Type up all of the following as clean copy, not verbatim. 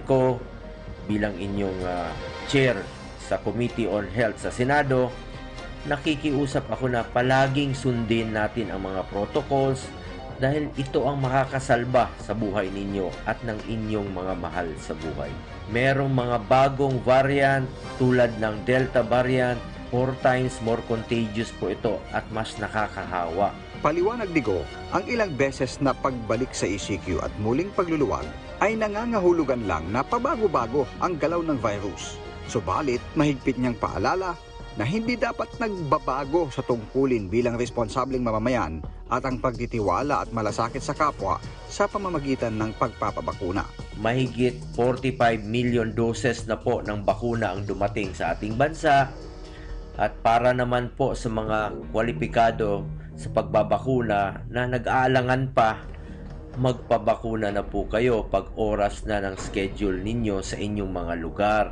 ko bilang inyong chair sa Committee on Health sa Senado, nakikiusap ako na palaging sundin natin ang mga protocols dahil ito ang makakasalba sa buhay ninyo at ng inyong mga mahal sa buhay. Merong mga bagong variant tulad ng Delta variant, 4 times more contagious po ito at mas nakakahawa. Paliwanag ni Go, ang ilang beses na pagbalik sa ECQ at muling pagluluwag ay nangangahulugan lang na pabago-bago ang galaw ng virus. Subalit, mahigpit niyang paalala na hindi dapat nagbabago sa tungkulin bilang responsableng mamamayan at ang pagtitiwala at malasakit sa kapwa sa pamamagitan ng pagpapabakuna. Mahigit 45 million doses na po ng bakuna ang dumating sa ating bansa at para naman po sa mga kwalipikado sa pagbabakuna na nag-aalangan pa, magpabakuna na po kayo pag oras na ng schedule ninyo sa inyong mga lugar.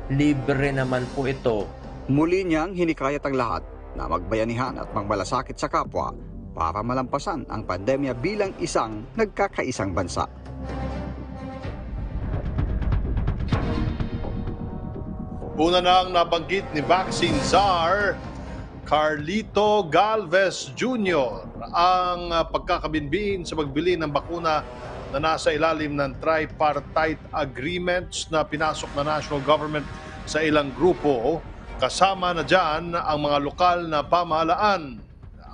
Libre naman po ito. Muli niyang hinikayat ang lahat na magbayanihan at magmalasakit sa kapwa para malampasan ang pandemya bilang isang nagkakaisang bansa. Una nang nabanggit ni Vaccine Czar Carlito Galvez Jr. ang pagkakabinbin sa pagbili ng bakuna na nasa ilalim ng tripartite agreements na pinasok na national government sa ilang grupo. Kasama na dyan ang mga lokal na pamahalaan.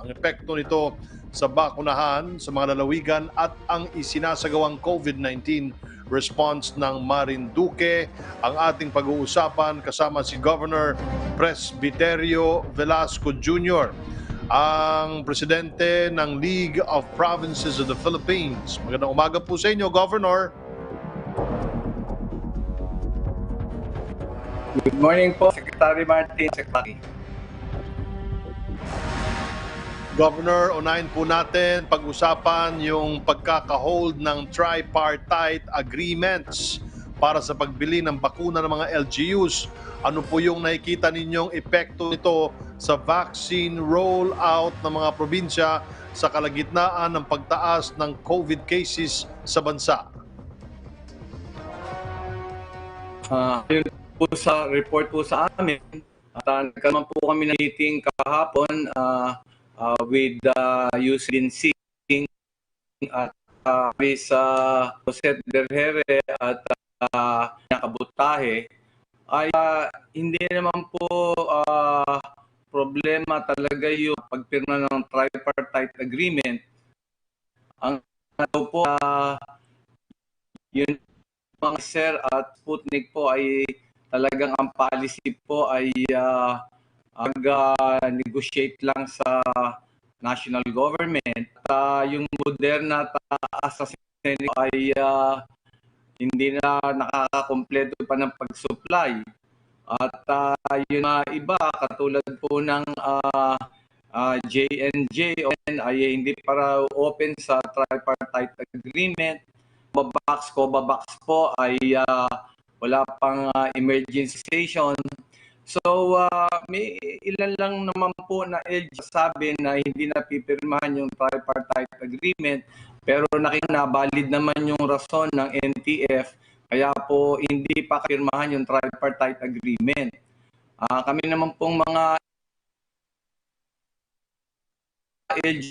Ang epekto nito sa bakunahan sa mga lalawigan at ang isinasagawang COVID-19 response ng Marinduque. Ang ating pag-uusapan kasama si Governor Presbiterio Velasco Jr., ang presidente ng League of Provinces of the Philippines. Magandang umaga po sa inyo, Governor. Good morning po, Secretary Martin. Secretary. Governor, unahin po natin pag-usapan yung pagkakahold ng tripartite agreements para sa pagbili ng bakuna ng mga LGUs. Ano po yung nakikita ninyong epekto nito sa vaccine rollout ng mga probinsya sa kalagitnaan ng pagtaas ng COVID cases sa bansa? Yun po sa report po sa amin, at nagkaroon po kami ng meeting kahapon with UCNC at sa Jose Derhere at nakabutahe ay hindi naman po problema talaga yung pagpirma ng tripartite agreement. Ang po yun mga sir at Sputnik po ay talagang ang policy po ay negotiate lang sa national government. Yung Moderna at AstraZeneca ay hindi na nakakakompleto pa ng pag-supply. At yung iba, katulad po ng J&J ay hindi para open sa tripartite agreement. Covax po ay wala pang emergency station. So, may ilan lang naman po na LG sabi na hindi na pipirmahan yung tripartite agreement, pero nakita na valid naman yung rason ng NTF, kaya po hindi pa pirmahan yung tripartite agreement. Kami naman pong mga LG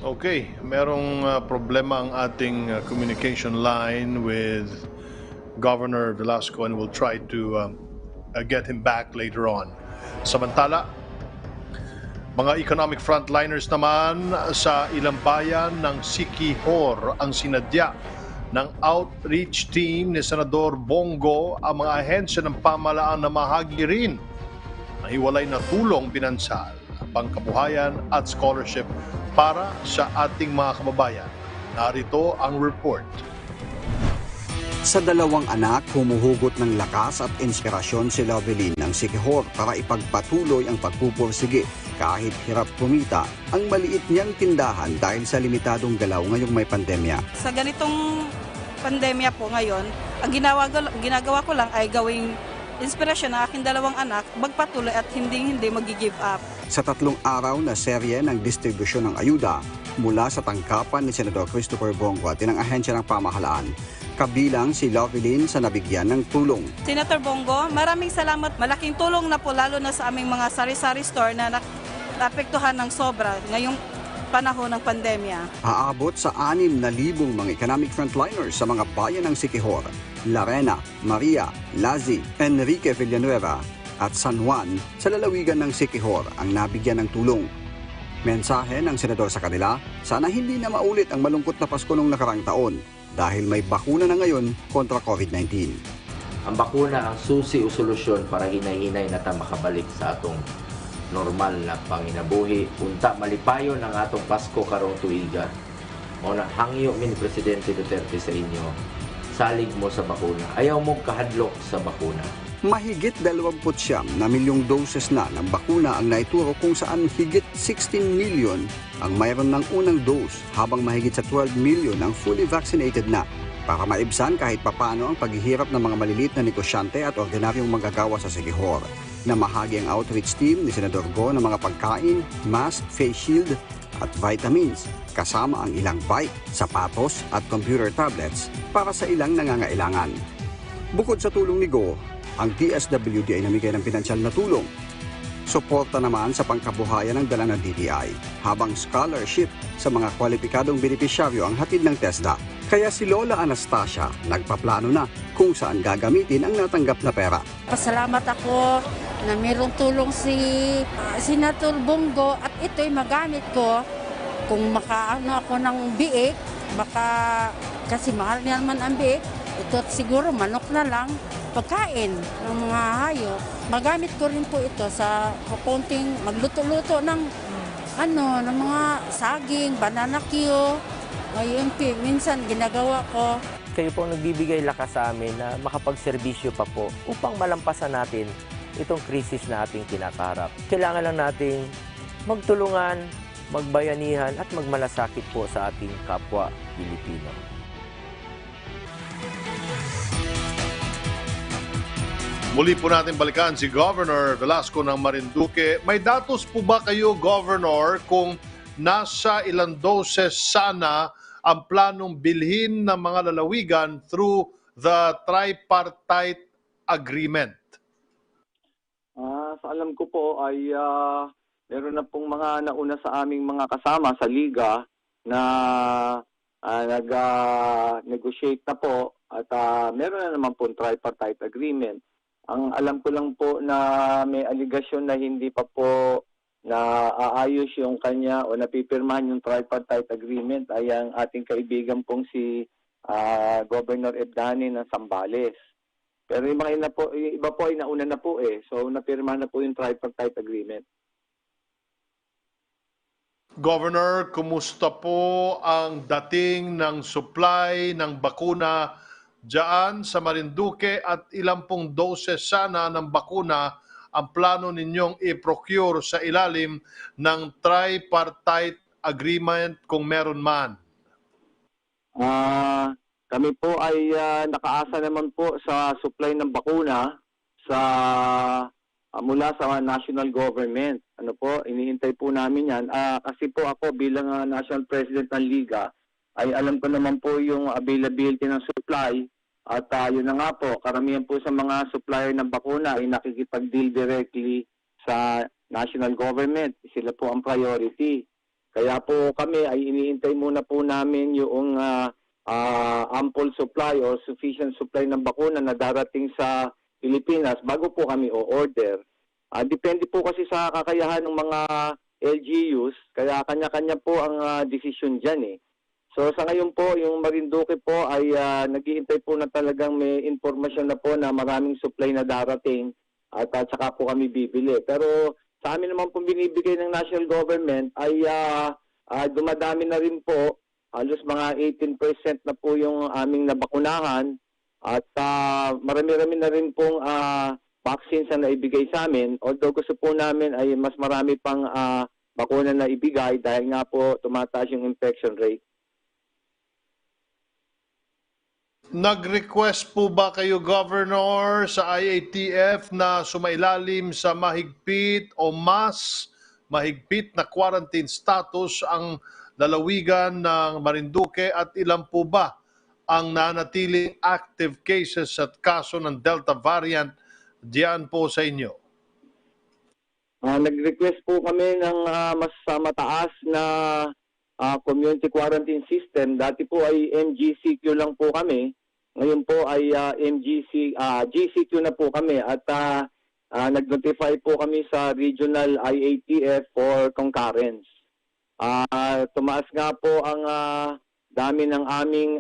Okay, merong problema ang ating communication line with Governor Velasco and we'll try to get him back later on. Samantala, mga economic frontliners naman sa ilang bayan ng Siquijor ang sinadya ng outreach team ni Senador Bongo ang mga ahensya ng pamahalaan na mahagi rin ang hiwalay na tulong pinansal, pangkabuhayan at scholarship para sa ating mga kababayan. Narito ang report. Sa dalawang anak, humuhugot ng lakas at inspirasyon si Lovelyn ng Siquijor para ipagpatuloy ang pagpupursige kahit hirap kumita ang maliit niyang tindahan dahil sa limitadong galaw ngayong may pandemya. Sa ganitong pandemya po ngayon, ang ginagawa ko lang ay gawing inspirasyon ng aking dalawang anak, magpatuloy at hindi mag-give up. Sa 3 araw na serye ng distribusyon ng ayuda mula sa tangkapan ni Senador Christopher Bongo at ilang ahensya ng pamahalaan, kabilang si Lovelyn sa nabigyan ng tulong. Senator Bongo, maraming salamat. Malaking tulong na po lalo na sa aming mga sari-sari store na naapektuhan ng sobra ngayong panahon ng pandemya. Aabot sa 6,000 mga economic frontliners sa mga bayan ng Siquijor, Larena, Maria, Lazi, Enrique Villanueva at San Juan sa lalawigan ng Siquijor ang nabigyan ng tulong. Mensahe ng senador sa kanila, sana hindi na maulit ang malungkot na Pasko noong nakarang taon dahil may bakuna na ngayon kontra COVID-19. Ang bakuna ang susi o solusyon para hinay-hinay na makabalik sa atong normal na panginabuhi. Unta malipayon ang atong Pasko karong tuiga. O na hangyo min Presidente Duterte sa inyo, salig mo sa bakuna. Ayaw mo kahadlok sa bakuna. Mahigit 29 na milyong doses na ng bakuna ang naituro kung saan higit 16 million ang mayroon ng unang dose habang mahigit sa 12 million ang fully vaccinated na para maibsan kahit papano ang paghihirap ng mga maliliit na negosyante at ordinaryong manggagawa sa Siquijor. Namahagi ang outreach team ni Senador Go ng mga pagkain, mask, face shield at vitamins kasama ang ilang bike, sapatos at computer tablets para sa ilang nangangailangan. Bukod sa tulong ni Go, ang DSWD ay namigay ng pinansyal na tulong. Suporta naman sa pangkabuhayan ng dala ng DTI, habang scholarship sa mga kwalipikadong benepisyaryo ang hatid ng TESDA. Kaya si Lola Anastasia nagpaplano na kung saan gagamitin ang natanggap na pera. Pasalamat ako na mayroong tulong si Senator Bongo at ito'y magamit ko kung makaano ako ng biik, kasi mahal niya naman ang biik, ito siguro manok na lang, pagkain ng mga hayop. Magamit ko rin po ito sa konting magluto-luto ng ng mga saging, banana Q. Ngayon, minsan ginagawa ko. Kayo po nagbibigay lakas sa amin na makapagserbisyo pa po upang malampasan natin itong krisis na ating kinakaharap. Kailangan lang nating magtulungan, magbayanihan at magmalasakit po sa ating kapwa Pilipino. Muli po natin balikan si Governor Velasco ng Marinduque. May datos po ba kayo, Governor, kung nasa ilang doses sana ang planong bilhin ng mga lalawigan through the tripartite agreement? Sa alam ko po ay meron na pong mga nauna sa aming mga kasama sa Liga na nag-negotiate na po at meron na naman pong tripartite agreement. Ang alam ko lang po na may aligasyon na hindi pa po na aayos yung kanya o napipirmahan yung tripartite agreement ay ang ating kaibigan pong si Governor Ebdani ng Zambales. Pero yung mga iba po ay nauna na po So napirmahan na po yung tripartite agreement. Governor, kumusta po ang dating ng supply ng bakuna diyan sa Marinduque at ilang pong doses sana ng bakuna ang plano ninyong i-procure sa ilalim ng tripartite agreement kung meron man? Kami po ay nakaasa naman po sa supply ng bakuna mula sa national government. Inihintay po namin yan. Kasi po ako bilang national president ng Liga, ay alam ko naman po yung availability ng supply. At yun na nga po, karamihan po sa mga supplier ng bakuna ay nakikipag-deal directly sa national government. Sila po ang priority. Kaya po kami ay iniintay muna po namin yung ample supply or sufficient supply ng bakuna na darating sa Pilipinas bago po kami o-order. Depende po kasi sa kakayahan ng mga LGUs, kaya kanya-kanya po ang decision dyan So sa ngayon po, yung Marinduque po ay naghihintay po na talagang may informasyon na po na maraming supply na darating at saka po kami bibili. Pero sa amin naman po binibigay ng national government ay dumadami na rin po. Halos mga 18% na po yung aming nabakunahan at marami-rami na rin pong vaccines na naibigay sa amin. Although gusto po namin ay mas marami pang bakuna na ibigay dahil nga po tumataas yung infection rate. Nag-request po ba kayo, Governor, sa IATF na sumailalim sa mahigpit o mas mahigpit na quarantine status ang lalawigan ng Marinduque at ilan po ba ang nanatiling active cases at kaso ng Delta variant diyan po sa inyo? Nag-request po kami ng mas mataas na community quarantine system. Dati po ay MGCQ lang po kami. Ngayon po ay GCQ na po kami at nag-notify po kami sa regional IATF for concurrence. Tumaas nga po ang dami ng aming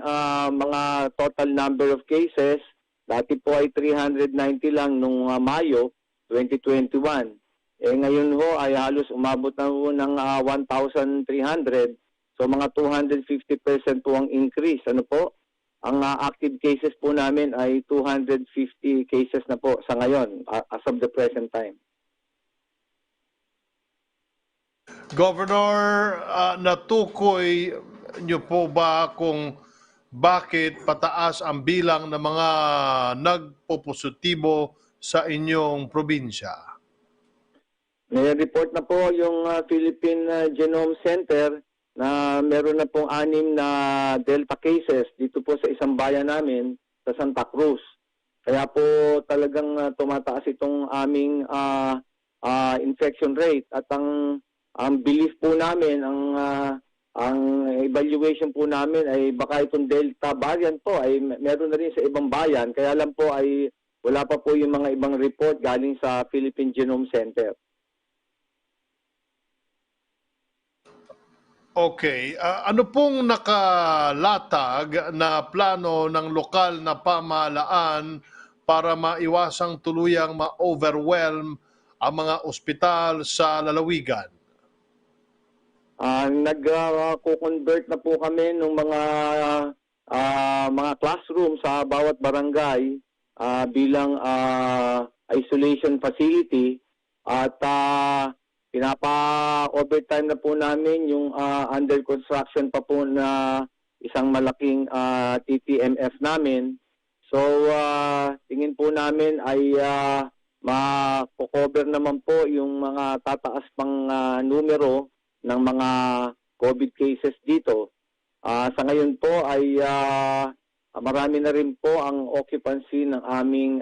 mga total number of cases. Dati po ay 390 lang nung Mayo 2021. Ngayon ho ay halos umabot na ho ng 1,300. So mga 250% po ang increase. Ano po? Ang active cases po namin ay 250 cases na po sa ngayon as of the present time. Governor, natukoy niyo po ba kung bakit pataas ang bilang ng mga nagpopositibo sa inyong probinsya? May report na po yung Philippine Genome Center na meron na pong 6 na Delta cases dito po sa isang bayan namin sa Santa Cruz. Kaya po talagang tumataas itong aming infection rate at ang belief po namin, ang evaluation po namin ay baka itong Delta variant po ay meron na rin sa ibang bayan. Kaya lang po ay wala pa po yung mga ibang report galing sa Philippine Genome Center. Okay. Ano pong nakalatag na plano ng lokal na pamahalaan para maiwasang tuluyang ma-overwhelm ang mga ospital sa lalawigan? Nag-convert na po kami ng mga classroom sa bawat barangay bilang isolation facility at pinapa-overtime na po namin yung under construction pa po na isang malaking TTMF namin. So, tingin po namin ay ma-cover naman po yung mga tataas pang numero ng mga COVID cases dito. Sa ngayon po ay marami na rin po ang occupancy ng aming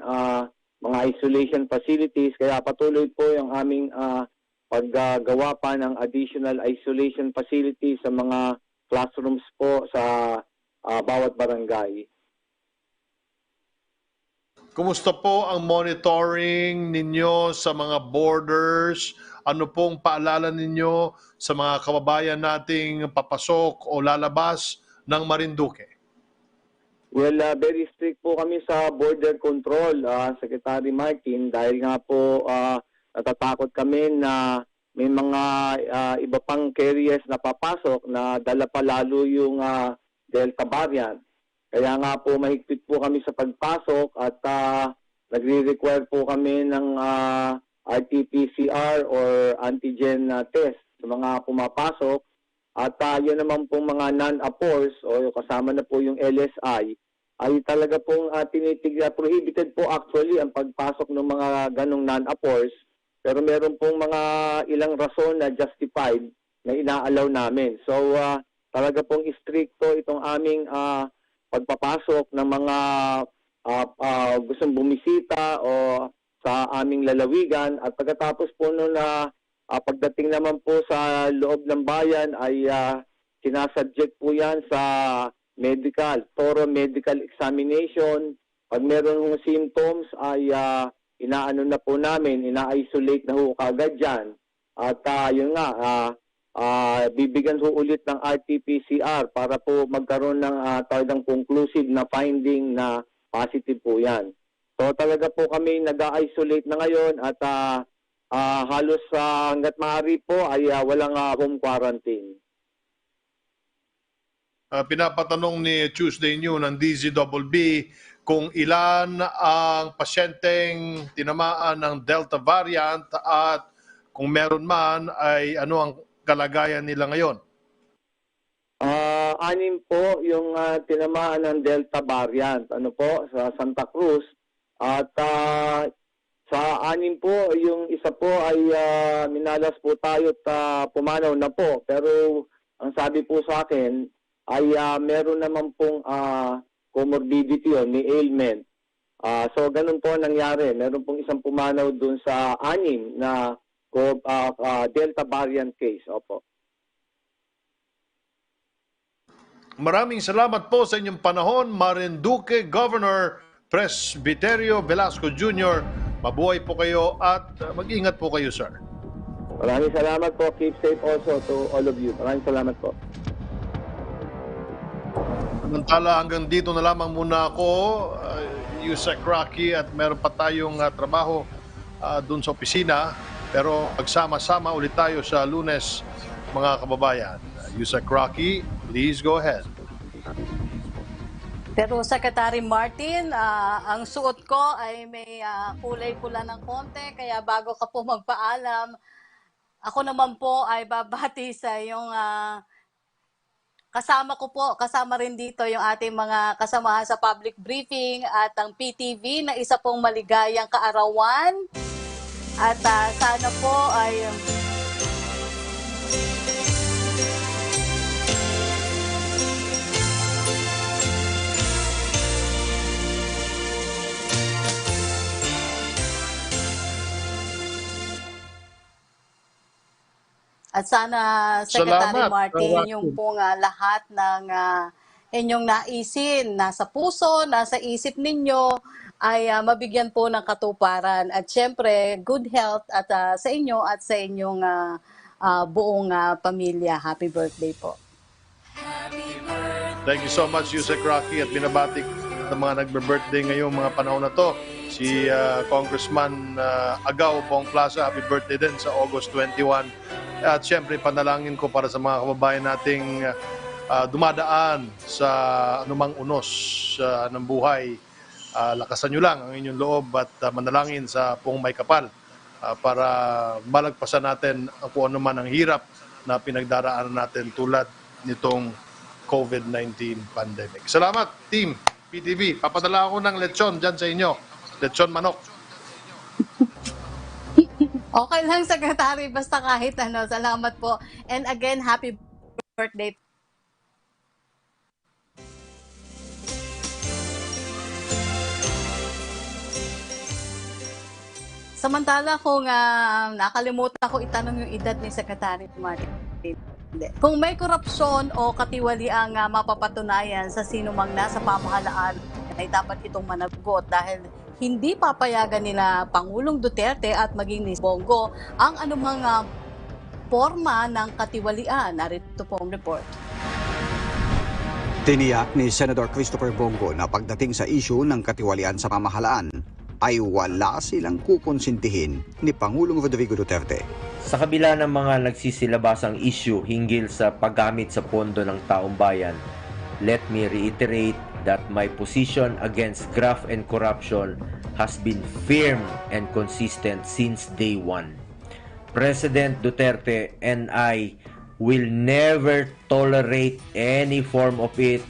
mga isolation facilities. Kaya patuloy po yung aming paggawa pa ng additional isolation facilities sa mga classrooms po sa bawat barangay. Kumusta po ang monitoring ninyo sa mga borders? Ano pong paalala ninyo sa mga kababayan nating papasok o lalabas ng Marinduque? Well, very strict po kami sa border control, Secretary Martin, dahil nga po natatakot kami na may mga iba pang carriers na papasok na dala pa lalo yung Delta variant. Kaya nga po mahigpit po kami sa pagpasok at nagre-require po kami ng RT-PCR or antigen test sa mga pumapasok. At yun naman pong mga non-appors o kasama na po yung LSI ay talaga pong prohibited po actually ang pagpasok ng mga ganong non-appors. Pero meron pong mga ilang rason na justified na ina-allow namin. So talaga pong stricto itong aming pagpapasok ng mga gustong bumisita o sa aming lalawigan. At pagkatapos po noon na pagdating naman po sa loob ng bayan ay sinasubject po yan sa thorough medical examination. Pag meron hong symptoms ay inaano na po namin, ina-isolate na ho kagad dyan. At yun nga, bibigyan ho ulit ng RT-PCR para po magkaroon ng talagang conclusive na finding na positive po yan. So talaga po kami nag-isolate na ngayon at halos hanggat maaari po ay walang home quarantine. Pinapatanong ni Tuesday New ng DZBB kung ilan ang pasyenteng tinamaan ng Delta variant at kung meron man ay ano ang kalagayan nila ngayon. 6 po yung tinamaan ng Delta variant sa Santa Cruz at Sa 6 po, yung isa po ay minalas po tayo at pumanaw na po. Pero ang sabi po sa akin ay meron naman pong comorbidity yun, may ailment. So ganun po nangyari. Meron pong isang pumanaw dun sa 6 na Delta variant case. Opo. Maraming salamat po sa inyong panahon, Marinduque Governor Presbiterio Velasco Jr. Mabuhay po kayo at mag-ingat po kayo, sir. Maraming salamat po. Keep safe also to all of you. Maraming salamat po. Samantala, hanggang dito na lamang muna ako, Yusek Rocky, at meron pa tayong trabaho dun sa opisina. Pero pagsama-sama ulit tayo sa Lunes, mga kababayan. Yusek Rocky, please go ahead. Pero Secretary Martin, ang suot ko ay may kulay pula ng konti, kaya bago ka po magpaalam, ako naman po ay babati sa yung kasama ko po, kasama rin dito yung ating mga kasamahan sa public briefing at ang PTV na isa pong maligayang kaarawan. At sana po ay at sana, Secretary Salamat, Martin, Rocky. yung pong lahat ng inyong naisin, nasa puso, nasa isip ninyo, ay mabigyan po ng katuparan. At syempre, good health at sa inyo at sa inyong buong pamilya. Happy birthday po. Thank you so much, Yusek Rocky, at binabatik ng mga nagbe-birthday ngayong mga panahon na to. Si Congressman Agaw Bong Plaza, happy birthday din sa August 21. At syempre, panalangin ko para sa mga kababayan nating dumadaan sa anumang unos ng buhay. Lakasan nyo lang ang inyong loob at manalangin sa Pong May Kapal para malagpasan natin kung ano man ang hirap na pinagdaraanan natin tulad nitong COVID-19 pandemic. Salamat, Team PTV. Papadala ako ng lechon dyan sa inyo. Lechon manok. Okay lang, Secretary, basta kahit ano. Salamat po. And again, happy birthday. Samantala, kung nakalimutan ko itanong yung edad ni Secretary Martin. Kung may korupsyon o katiwaliang mapapatunayan sa sinumang nasa pamahalaan, ay dapat itong managot dahil hindi papayagan nila Pangulong Duterte at maging ni Bongo ang anumang forma ng katiwalian. Narito po ang report. Tiniyak ni Senator Christopher Bongo na pagdating sa issue ng katiwalian sa pamahalaan ay wala silang kukonsintihin ni Pangulong Rodrigo Duterte. Sa kabila ng mga nagsisilabasang issue hinggil sa paggamit sa pondo ng taong bayan, let me reiterate that my position against graft and corruption has been firm and consistent since day one. President Duterte and I will never tolerate any form of it.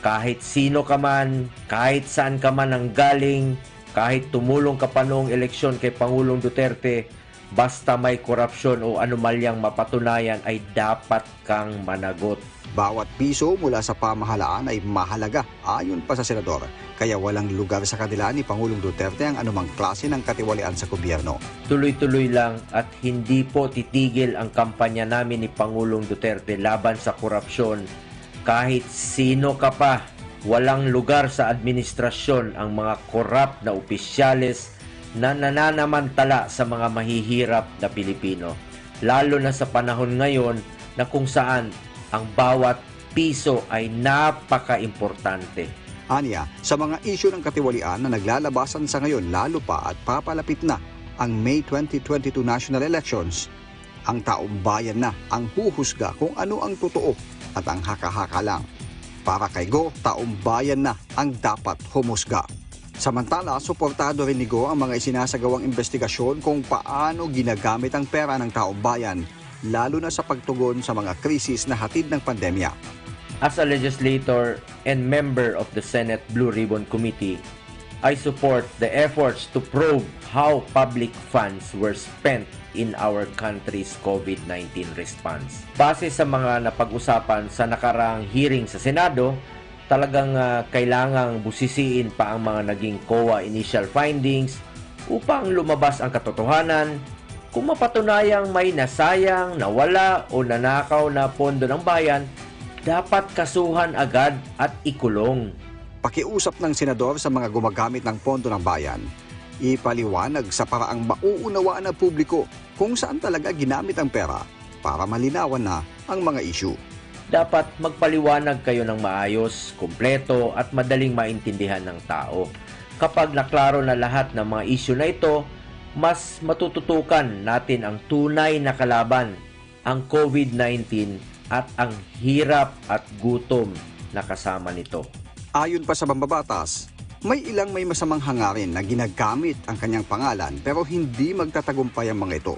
Kahit sino ka man, kahit saan ka man ang galing, kahit tumulong ka pa noong eleksyon kay Pangulong Duterte, basta may korupsyon o anomalyang mapatunayan ay dapat kang managot. Bawat piso mula sa pamahalaan ay mahalaga ayon pa sa senador, kaya walang lugar sa kanila ni Pangulong Duterte ang anumang klase ng katiwalian sa gobyerno. Tuloy-tuloy lang at hindi po titigil ang kampanya namin ni Pangulong Duterte laban sa korupsyon. Kahit sino ka pa, walang lugar sa administrasyon ang mga korap na opisyales na nananamantala sa mga mahihirap na Pilipino. Lalo na sa panahon ngayon na kung saan ang bawat piso ay napaka-importante. Anya, sa mga isyu ng katiwalian na naglalabasan sa ngayon lalo pa at papalapit na ang May 2022 national elections, ang taong bayan na ang huhusga kung ano ang totoo at ang haka-haka lang. Para kay Go, taong bayan na ang dapat humusga. Samantala, suportado rin ni Go ang mga isinasagawang investigasyon kung paano ginagamit ang pera ng taong bayan, lalo na sa pagtugon sa mga krisis na hatid ng pandemya. As a legislator and member of the Senate Blue Ribbon Committee, I support the efforts to probe how public funds were spent in our country's COVID-19 response. Base sa mga napag-usapan sa nakaraang hearing sa Senado, talagang kailangang busisiin pa ang mga naging COA initial findings upang lumabas ang katotohanan. Kung mapatunayang may nasayang, nawala o nanakaw na pondo ng bayan, dapat kasuhan agad at ikulong. Pakiusap ng senador sa mga gumagamit ng pondo ng bayan, ipaliwanag sa paraang mauunawaan ng publiko kung saan talaga ginamit ang pera para malinawan na ang mga issue. Dapat magpaliwanag kayo ng maayos, kumpleto at madaling maintindihan ng tao. Kapag naklaro na lahat ng mga issue na ito, mas matututukan natin ang tunay na kalaban, ang COVID-19 at ang hirap at gutom na kasama nito. Ayon pa sa mambabatas, may ilang may masamang hangarin na ginagamit ang kanyang pangalan pero hindi magtatagumpay ang mga ito.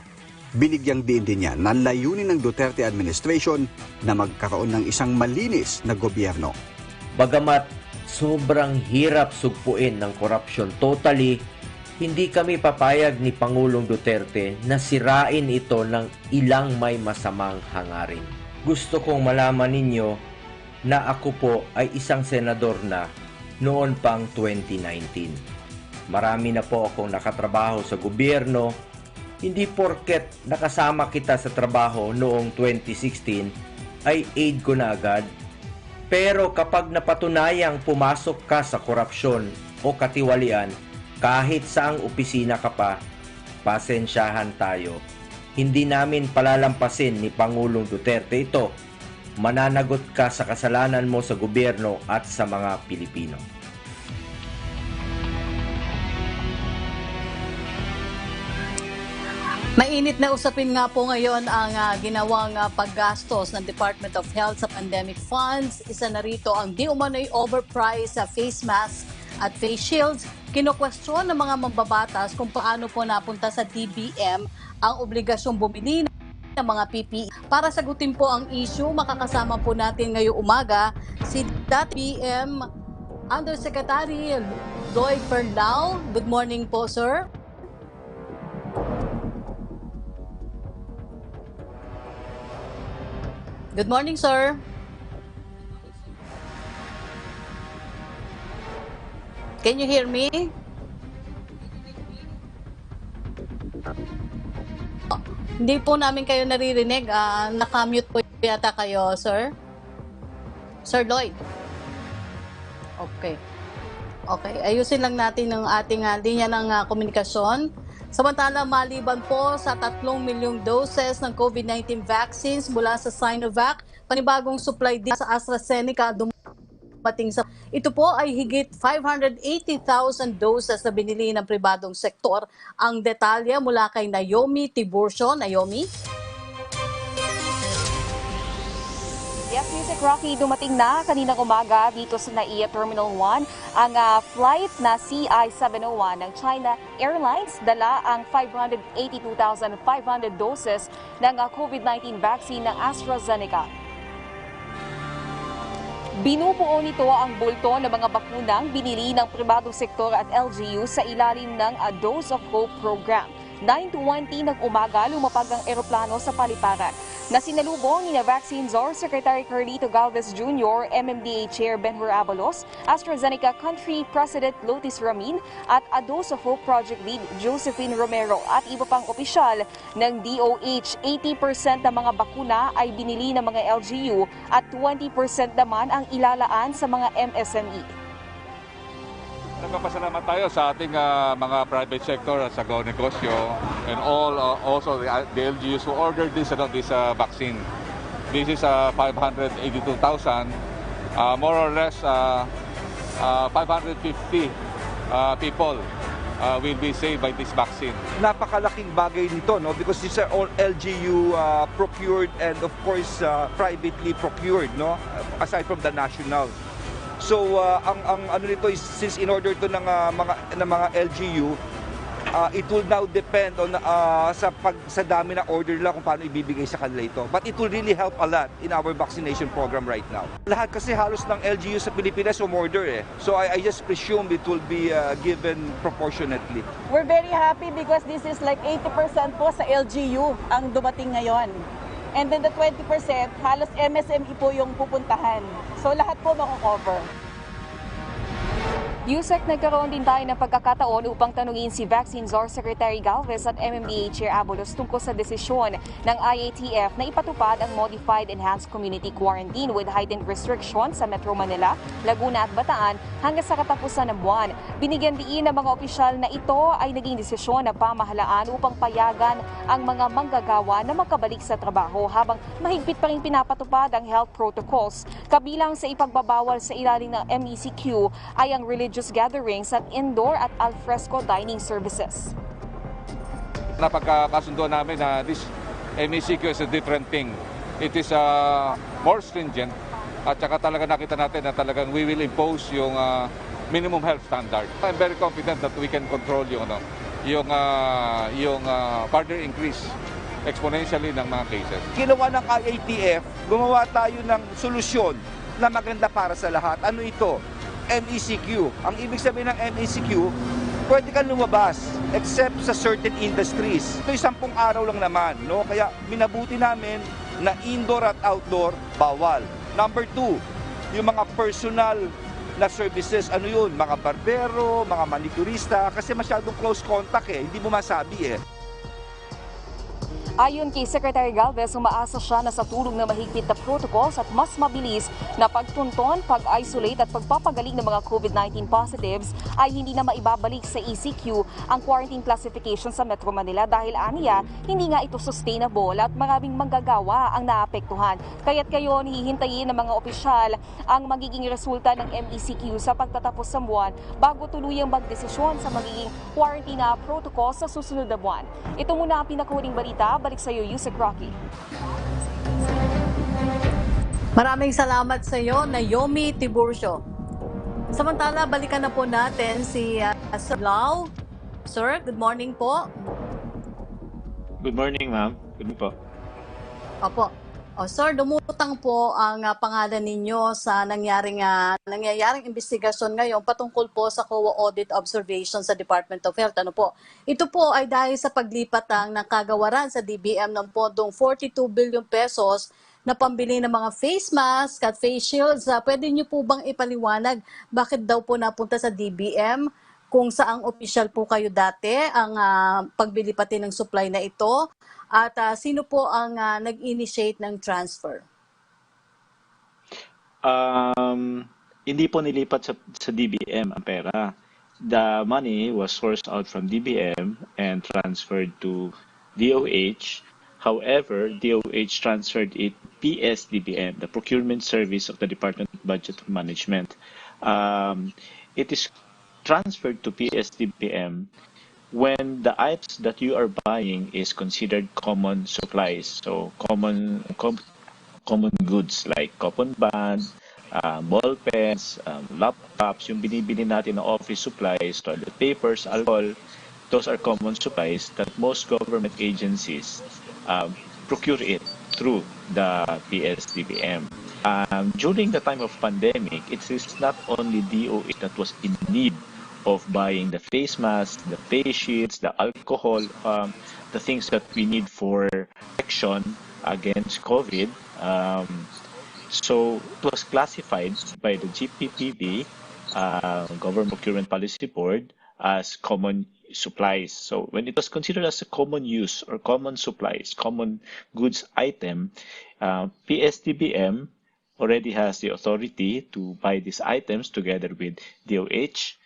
Binigyang diin din niya na layunin ng Duterte administration na magkaroon ng isang malinis na gobyerno. Bagamat sobrang hirap sugpuin ng korupsyon totally, hindi kami papayag ni Pangulong Duterte na sirain ito ng ilang may masamang hangarin. Gusto kong malaman ninyo na ako po ay isang senador na noon pang 2019. Marami na po akong nakatrabaho sa gobyerno. Hindi porket nakasama kita sa trabaho noong 2016 ay aid ko na agad. Pero kapag napatunayang pumasok ka sa korupsyon o katiwalian, kahit saang opisina ka pa, pasensyahan tayo. Hindi namin palalampasin ni Pangulong Duterte ito. Mananagot ka sa kasalanan mo sa gobyerno at sa mga Pilipino. Mainit na usapin nga po ngayon ang ginawang paggastos ng Department of Health sa pandemic funds. Isa na rito ang di umano'y overpriced sa face mask at face shields. Kino-question ng mga mambabatas kung paano po napunta sa DBM ang obligasyong bumili ng mga PPE. Para sagutin po ang issue, makakasama po natin ngayong umaga si DBM Undersecretary Lloyd Fernao. Good morning po, sir. Good morning, sir. Can you hear me? Hindi po namin kayo naririnig. Nakamute po yata kayo, sir. Sir Lloyd. Okay. Okay. Ayusin lang natin ang ating linya ng komunikasyon. Samantala, maliban po sa 3 milyong doses ng COVID-19 vaccines mula sa Sinovac, panibagong supply din sa AstraZeneca dumating sa... Ito po ay higit 580,000 doses na binili ng pribadong sektor. Ang detalye mula kay Naomi Tiburcio. Naomi? Yes, Music Rocky, dumating na kaninang umaga dito sa NAIA Terminal 1 ang flight na CI-701 ng China Airlines. Dala ang 582,500 doses ng COVID-19 vaccine ng AstraZeneca. Binubuo nito ang bulto ng mga bakunang binili ng pribadong sektor at LGU sa ilalim ng Dose of Hope program. 9:20 ng umaga, lumapag ang eroplano sa paliparan. Nasinalubong ni Vaccine Czar Secretary Carlito Galvez Jr., MMDA Chair Benhur Abalos, AstraZeneca Country President Lotis Ramin at Dose of Hope Project Lead Josephine Romero at iba pang opisyal ng DOH. 80% ng mga bakuna ay binili ng mga LGU at 20% naman ang ilalaan sa mga MSME. Nagpapasalamat tayo sa ating mga private sector at sa negosyo and also the LGUs who ordered this vaccine. This is 582,000, more or less 550 people will be saved by this vaccine. Napakalaking bagay nito, no, because these are all LGU procured and of course privately procured, no, aside from the national. So ang ano nito is, since in order to ng mga LGU It will now depend on sa dami na order nila kung paano ibibigay sa kanila ito. But it will really help a lot in our vaccination program right now. Lahat kasi halos ng LGU sa Pilipinas umorder eh. So I just presume it will be given proportionately. We're very happy because this is like 80% po sa LGU ang dumating ngayon. And then the 20%, halos MSME po yung pupuntahan. So lahat po mako-cover. Yusek, nagkaroon din tayo ng pagkakataon upang tanungin si Vaccine Czar Secretary Galvez at MMDA Chair Abalos tungkol sa desisyon ng IATF na ipatupad ang Modified Enhanced Community Quarantine with heightened restrictions sa Metro Manila, Laguna at Bataan hanggang sa katapusan ng buwan. Binigyan diin ng mga opisyal na ito ay naging desisyon ng pamahalaan upang payagan ang mga manggagawa na makabalik sa trabaho habang mahigpit pa rin pinapatupad ang health protocols. Kabilang sa ipagbabawal sa ilalim ng MECQ ay ang religious gatherings at indoor at alfresco dining services. Napagkakasundo namin na this MECQ is a different thing. It is more stringent at saka talaga nakita natin na talagang we will impose yung minimum health standard. I'm very confident that we can control yung further increase exponentially ng mga cases. Ginawa ng IATF, gumawa tayo ng solusyon na maganda para sa lahat. Ano ito? MECQ. Ang ibig sabihin ng MECQ, pwede kang lumabas except sa certain industries. Ito'y 10 araw lang naman, no? Kaya minabuti namin na indoor at outdoor bawal. Number 2, yung mga personal na services, ano yun? Mga barbero, mga manicurista, kasi masyadong close contact hindi mo masabi Ayon kay Secretary Galvez, umaasa siya na sa tulong ng mahigpit na protocols at mas mabilis na pagtunton, pag-isolate at pagpapagaling ng mga COVID-19 positives ay hindi na maibabalik sa ECQ ang quarantine classification sa Metro Manila dahil aniya, hindi nga ito sustainable at maraming manggagawa ang naapektuhan. Kaya't kayon hihintayin ng mga opisyal ang magiging resulta ng MECQ sa pagtatapos sa buwan bago tuluyang magdesisyon sa magiging quarantine protocol sa susunod na buwan. Ito muna ang pinakahuling balita. Balik sa iyo, Yusek Rocky. Maraming salamat sa iyo, Naomi Tiburcio. Samantala, balikan na po natin si Sir Lau. Sir, good morning po. Good morning, ma'am. Good morning po. Opo. Sir, dumutang po ang pangalan ninyo sa nangyayaring investigasyon ngayon patungkol po sa COA audit observation sa Department of Health. Ano po? Ito po ay dahil sa paglipat ng kagawaran sa DBM ng pondong 42 billion pesos na pambili ng mga face mask at face shields. Pwede niyo po bang ipaliwanag bakit daw po napunta sa DBM? Kung saang opisyal po kayo dati ang pagbili pati ng supply na ito? At sino po ang nag-initiate ng transfer? Hindi po nilipat sa DBM ang pera. The money was sourced out from DBM and transferred to DOH. However, DOH transferred it PSDBM, the Procurement Service of the Department of Budget Management. It is transferred to PSDBM when the items that you are buying is considered common supplies, so common goods like coupon band, ball pens, laptops, yung binibili natin na office supplies, toilet papers, alcohol, those are common supplies that most government agencies procure it through the PSDBM. During the time of pandemic, it is not only DOH that was in need of buying the face masks, the face shields, the alcohol, the things that we need for protection against COVID. So it was classified by the GPPB, Government Procurement Policy Board, as common supplies. So when it was considered as a common use or common supplies, common goods item, PSDBM already has the authority to buy these items together with DOH,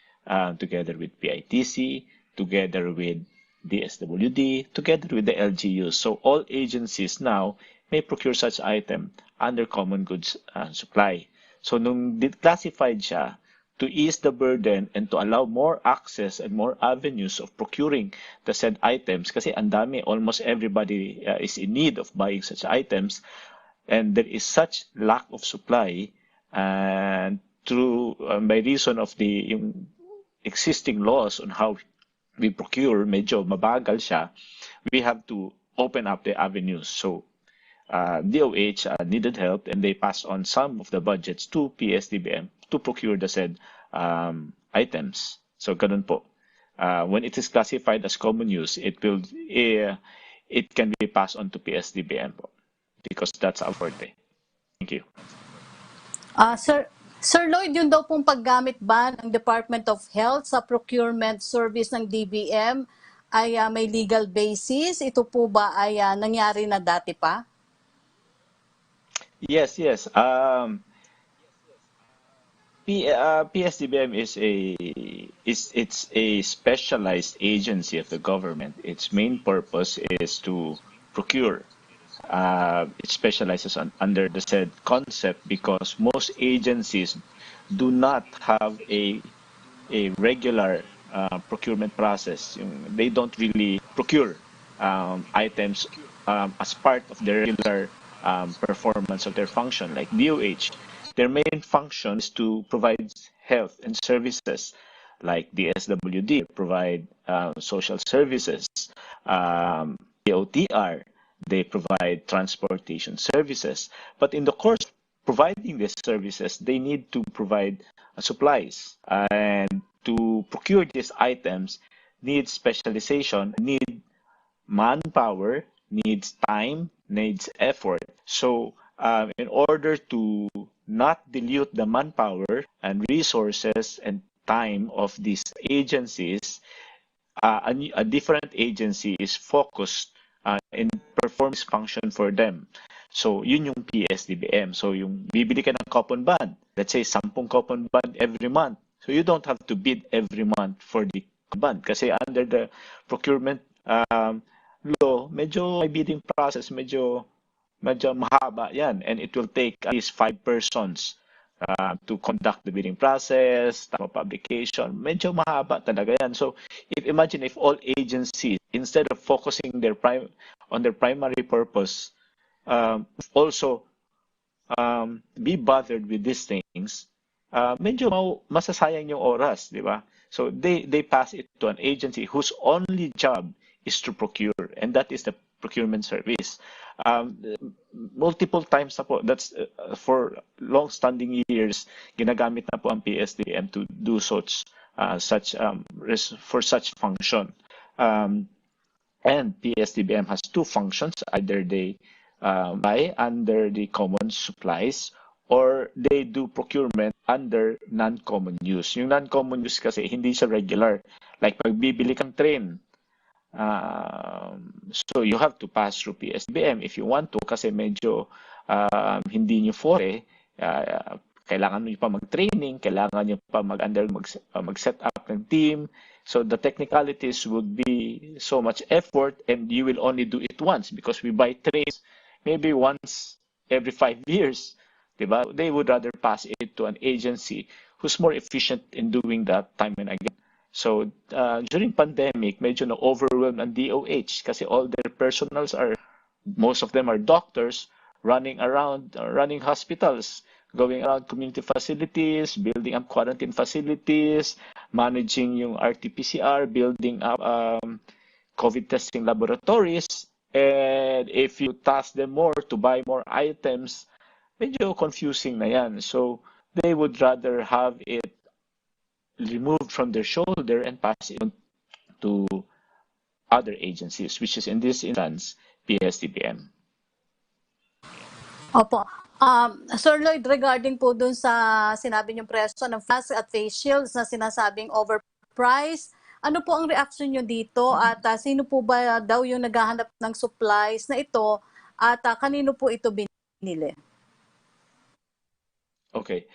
together with PITC, together with DSWD, together with the LGUs. So all agencies now may procure such item under common goods supply. So nung classified siya, to ease the burden and to allow more access and more avenues of procuring the said items, kasi ang dami, almost everybody is in need of buying such items, and there is such lack of supply, and through by reason of the existing laws on how we procure, medyo mabagal siya, we have to open up the avenues. So DOH needed help, and they passed on some of the budgets to PSDBM to procure the said items. So ganun po. When it is classified as common use, it can be passed on to PSDBM po, because that's our forte. Thank you. Sir Lloyd, yun daw pong paggamit ba ng Department of Health sa procurement service ng DBM ay may legal basis? Ito po ba ay nangyari na dati pa? Yes, yes. PSDBM it's a specialized agency of the government. Its main purpose is to procure. It specializes under the said concept because most agencies do not have a regular procurement process. They don't really procure items as part of their regular performance of their function. Like DOH, their main function is to provide health and services, like DSWD, provide social services, DOTR, they provide transportation services. But in the course of providing these services, they need to provide supplies. And to procure these items needs specialization, need manpower, needs time, needs effort. So in order to not dilute the manpower and resources and time of these agencies, a different agency is focused in performance function for them. So yun yung PSDBM. So yung bibili ka ng coupon band, let's say 10 coupon band every month. So you don't have to bid every month for the band kasi under the procurement law, medyo may bidding process, medyo mahaba yan, and it will take at least 5 persons to conduct the bidding process, publication, medyo mahaba talaga yan. So imagine if all agencies, instead of focusing on their primary purpose, also be bothered with these things, medyo masasayang yung oras, di ba? So they pass it to an agency whose only job is to procure, and that is the procurement service. Multiple times na po, that's for long-standing years, ginagamit na po ang PSDBM to do for such function. And PSDBM has two functions: either they buy under the common supplies, or they do procurement under non-common use. Yung non-common use kasi hindi siya regular. Like magbibili kang train, so you have to pass through PSDBM if you want to, kasi medyo hindi nyo forte, kailangan nyo pa mag-training, kailangan nyo pa mag-set up ng team. So the technicalities would be so much effort, and you will only do it once because we buy trains maybe once every 5 years. Diba? They would rather pass it to an agency who's more efficient in doing that time and again. So during pandemic, medyo na-overwhelmed ang DOH kasi all their personals most of them are doctors running hospitals, going around community facilities, building up quarantine facilities, managing yung RT-PCR, building up COVID testing laboratories. And if you task them more to buy more items, medyo confusing na yan. So they would rather have it removed from their shoulder and pass it on to other agencies, which is in this instance PSDBM. Opo. Sir Lloyd, regarding po dun sa sinabi niyong presyo ng mask at face shields na sinasabing overpriced, ano po ang reaction niyo dito, at sino po ba daw yung naghahanap ng supplies na ito, at kanino po ito binili? Okay.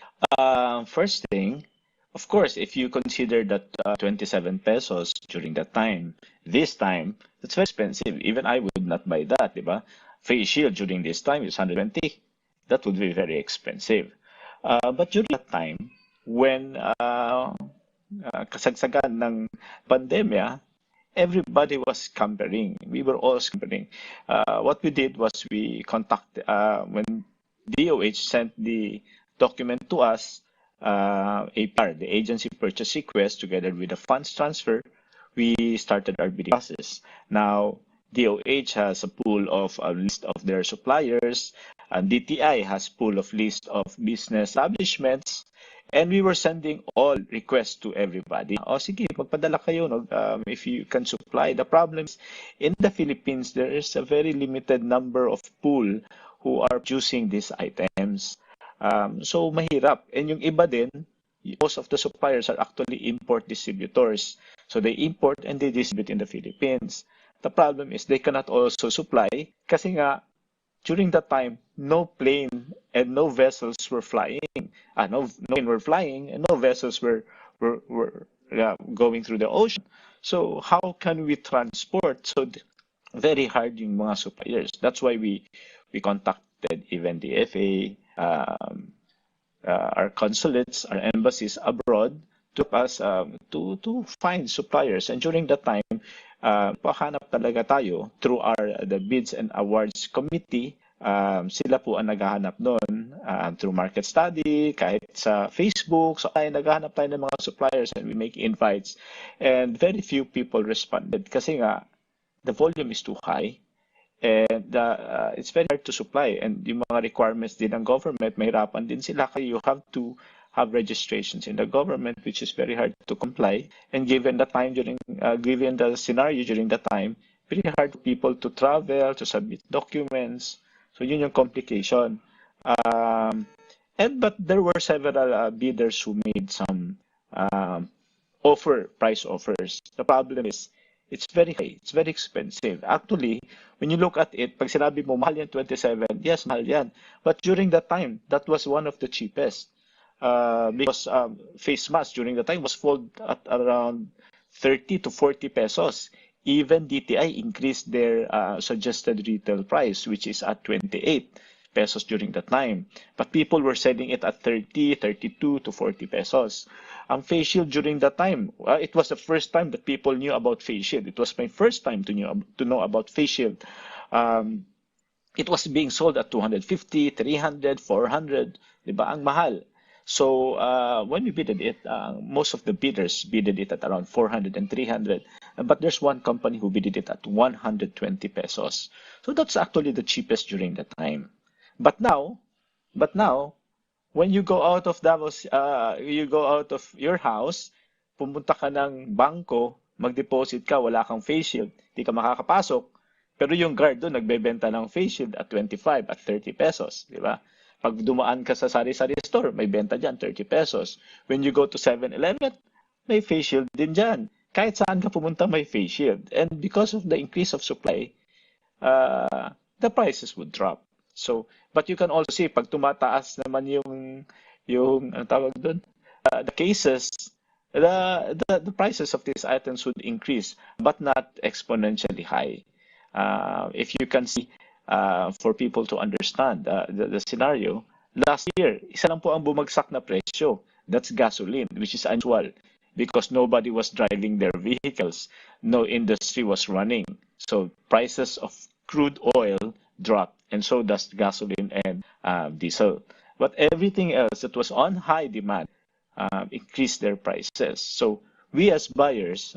First thing, of course, if you consider that 27 pesos during that time, this time, that's very expensive. Even I would not buy that, diba? Face shield during this time is 120. That would be very expensive. But during that time, when kasagsagan ng pandemya, everybody was scampering. We were all scampering. What we did was we contacted, when DOH sent the document to us, the agency purchase request together with the funds transfer, we started our bidding process. Now, DOH has a pool of a list of their suppliers, and DTI has pool of list of business establishments, and we were sending all requests to everybody. O sige, magpadala kayo no, if you can supply. The problem is, in the Philippines, there is a very limited number of pool who are producing these items. So mahirap. And yung iba din, most of the suppliers are actually import distributors. So they import and they distribute in the Philippines. The problem is they cannot also supply kasi nga during that time, no plane and no vessels were flying. No plane were flying and no vessels were going through the ocean. So how can we transport? So very hard yung mga suppliers. That's why we contacted even the FA, our consulates, our embassies abroad to us to find suppliers. And during that time, pahanap talaga tayo through the bids and awards committee. Sila po ang naghahanap doon through market study, kahit sa Facebook. So ay naghahanap tayo ng mga suppliers and we make invites. And very few people responded kasi nga the volume is too high. And it's very hard to supply. And yung mga requirements din ng government, mahirapan din sila. Kaya you have to have registrations in the government, which is very hard to comply. And given the time given the scenario during that time, very hard for people to travel, to submit documents. So yun yung complication. But there were several bidders who made some price offers. The problem is, it's very high. It's very expensive. Actually, when you look at it, pag sinabi mo, mahal yan 27, yes, mahal yan. But during that time, that was one of the cheapest. Because face mask during the time was sold at around 30 to 40 pesos. Even DTI increased their suggested retail price, which is at 28 pesos during that time. But people were selling it at 30, 32 to 40 pesos. Ang face shield during that time, it was the first time that people knew about face shield. It was my first time to know about face shield. It was being sold at 250, 300, 400, diba? Ang mahal. So when we bidded it, most of the bidders bidded it at around 400 and 300. But there's one company who bidded it at 120 pesos. So that's actually the cheapest during the time. But now, when you go out of your house, pumunta ka ng bangko, mag-deposit ka, wala kang face shield, di ka makakapasok. Pero yung guard doon nagbebenta ng face shield at 25 at 30 pesos, di ba? Pag dumaan ka sa sari-sari store, may benta dyan, 30 pesos. When you go to 7-Eleven, may face shield din dyan. Kahit saan ka pumunta, may face shield. And because of the increase of supply, the prices would drop. So, but you can also see, pag tumataas naman yung ang tawag doon, the cases, the prices of these items would increase, but not exponentially high. If you can see, for people to understand the scenario, last year, isa lang po ang bumagsak na presyo. That's gasoline, which is unusual because nobody was driving their vehicles. No industry was running. So prices of crude oil dropped, and so does gasoline and diesel. But everything else that was on high demand increased their prices. So we as buyers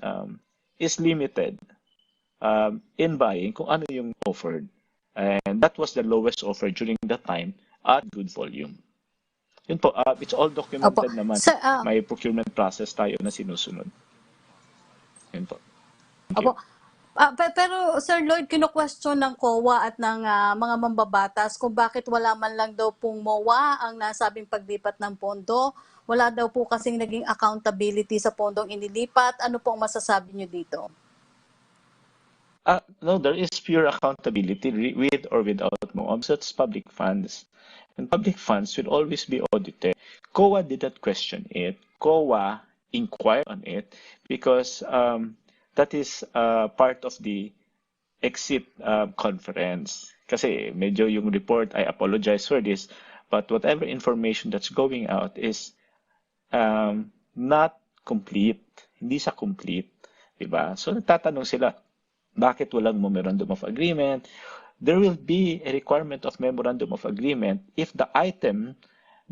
is limited in buying kung ano yung offered. And that was the lowest offer during that time at good volume. Yun po, it's all documented naman. May procurement process tayo na sinusunod. Yun po. Pero Sir Lloyd, kino-question ng COA at ng mga mambabatas kung bakit wala man lang daw pong MOA ang nasabing paglipat ng pondo. Wala daw po kasing naging accountability sa pondong inilipat. Ano pong masasabi nyo dito? No, there is pure accountability with or without MOA. That's public funds. And public funds will always be audited. COA did not question it. COA inquired on it because that is part of the exit conference. Kasi medyo yung report, I apologize for this, but whatever information that's going out is not complete. Hindi siya complete. Diba? So nagtatanong sila, bakit walang memorandum of agreement? There will be a requirement of memorandum of agreement if the item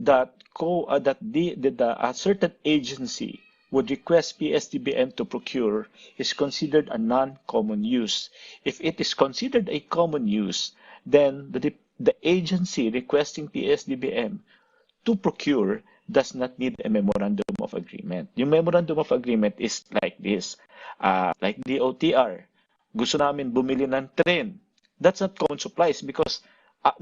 that a certain agency would request PSDBM to procure is considered a non-common use. If it is considered a common use, then the agency requesting PSDBM to procure does not need a memorandum of agreement. Yung memorandum of agreement is like this, like the OTR. Gusto namin bumili ng train. That's not common supplies because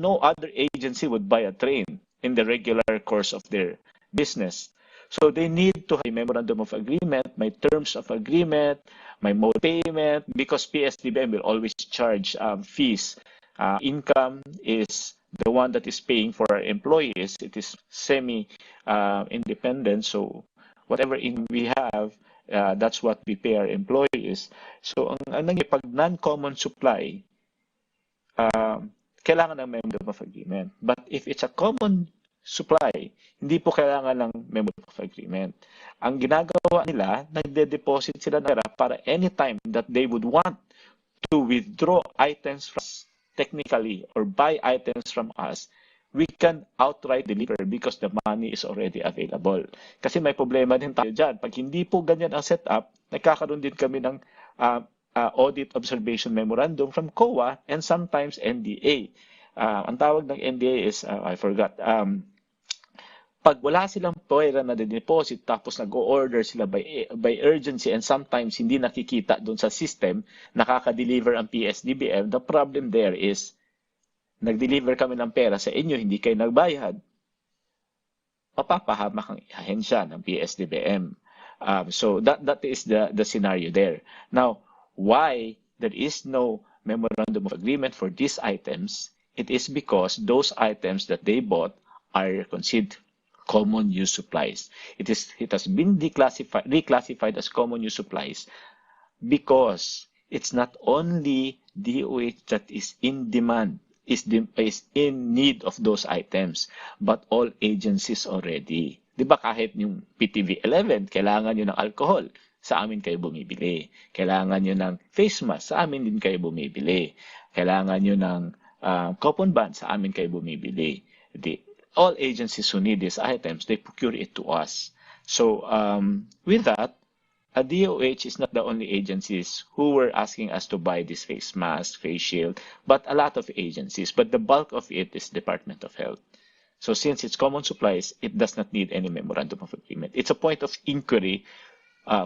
no other agency would buy a train in the regular course of their business. So they need to have a memorandum of agreement, my terms of agreement, my mode of payment, because PSDBM will always charge fees. Income is the one that is paying for our employees. It is semi-independent, so whatever income we have, that's what we pay our employees. So ang pag non-common supply, kailangan ng memorandum of agreement. But if it's a common supply, hindi po kailangan ng memorandum of agreement. Ang ginagawa nila, nagde-deposit sila ng pera para anytime that they would want to withdraw items from us, technically, or buy items from us, we can outright deliver because the money is already available. Kasi may problema din tayo dyan. Pag hindi po ganyan ang setup, nagkakaroon din kami ng audit observation memorandum from COA and sometimes NDA. Ang tawag ng NDA is, I forgot, pag wala silang pera na deposit tapos nag-o-order sila by urgency and sometimes hindi nakikita doon sa system, nakaka-deliver ang PSDBM, the problem there is, nag-deliver kami ng pera sa inyo, hindi kayo nagbayad, mapapahamak ang ahensya ng PSDBM. So that is the scenario there. Now, why there is no memorandum of agreement for these items? It is because those items that they bought are considered common use supplies. It has been reclassified as common use supplies because it's not only DOH that is in demand, is in need of those items, but all agencies already. Di ba kahit yung PTV 11, kailangan nyo ng alcohol, sa amin kayo bumibili. Kailangan nyo ng face mask, sa amin din kayo bumibili. Kailangan nyo ng coupon band, sa amin kayo bumibili. All agencies who need these items, they procure it to us. So with that, DOH is not the only agencies who were asking us to buy this face mask, face shield, but a lot of agencies. But the bulk of it is Department of Health. So since it's common supplies, it does not need any memorandum of agreement. It's a point of inquiry,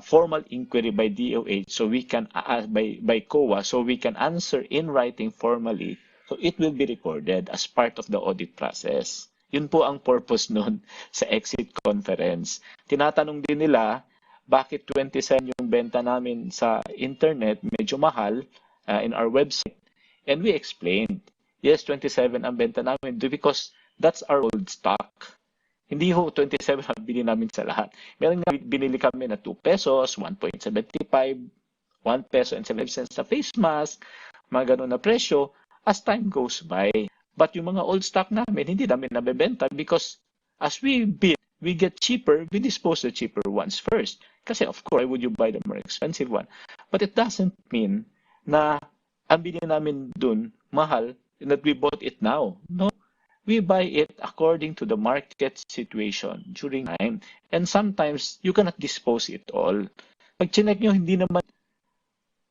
formal inquiry by DOH, so we can by COA, so we can answer in writing formally. So it will be recorded as part of the audit process. Yun po ang purpose nun sa exit conference. Tinatanong din nila, bakit 27 yung benta namin sa internet, medyo mahal in our website. And we explained, yes, 27 ang benta namin because that's our old stock. Hindi ho 27 ang bili namin sa lahat. Meron nga binili kami na 2 pesos, 1.75, 1 peso and 75 cents na face mask, mga ganun na presyo, as time goes by. But yung mga old stock namin, hindi namin nabebenta because as we bid, we get cheaper, we dispose the cheaper ones first. Kasi of course, why would you buy the more expensive one? But it doesn't mean na ang bilhin namin dun mahal that we bought it now. No, we buy it according to the market situation during time. And sometimes, you cannot dispose it all. Pag chinek nyo, hindi naman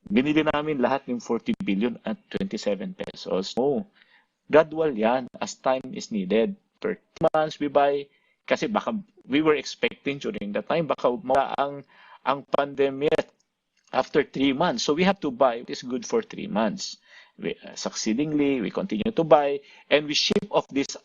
binili namin lahat ng 40 billion at 27 pesos. No. Gradual yan as time is needed. Per 2 months we buy kasi baka we were expecting during that time baka mawala ang pandemic after 3 months. So we have to buy what is good for 3 months. Succeedingly, we continue to buy and we ship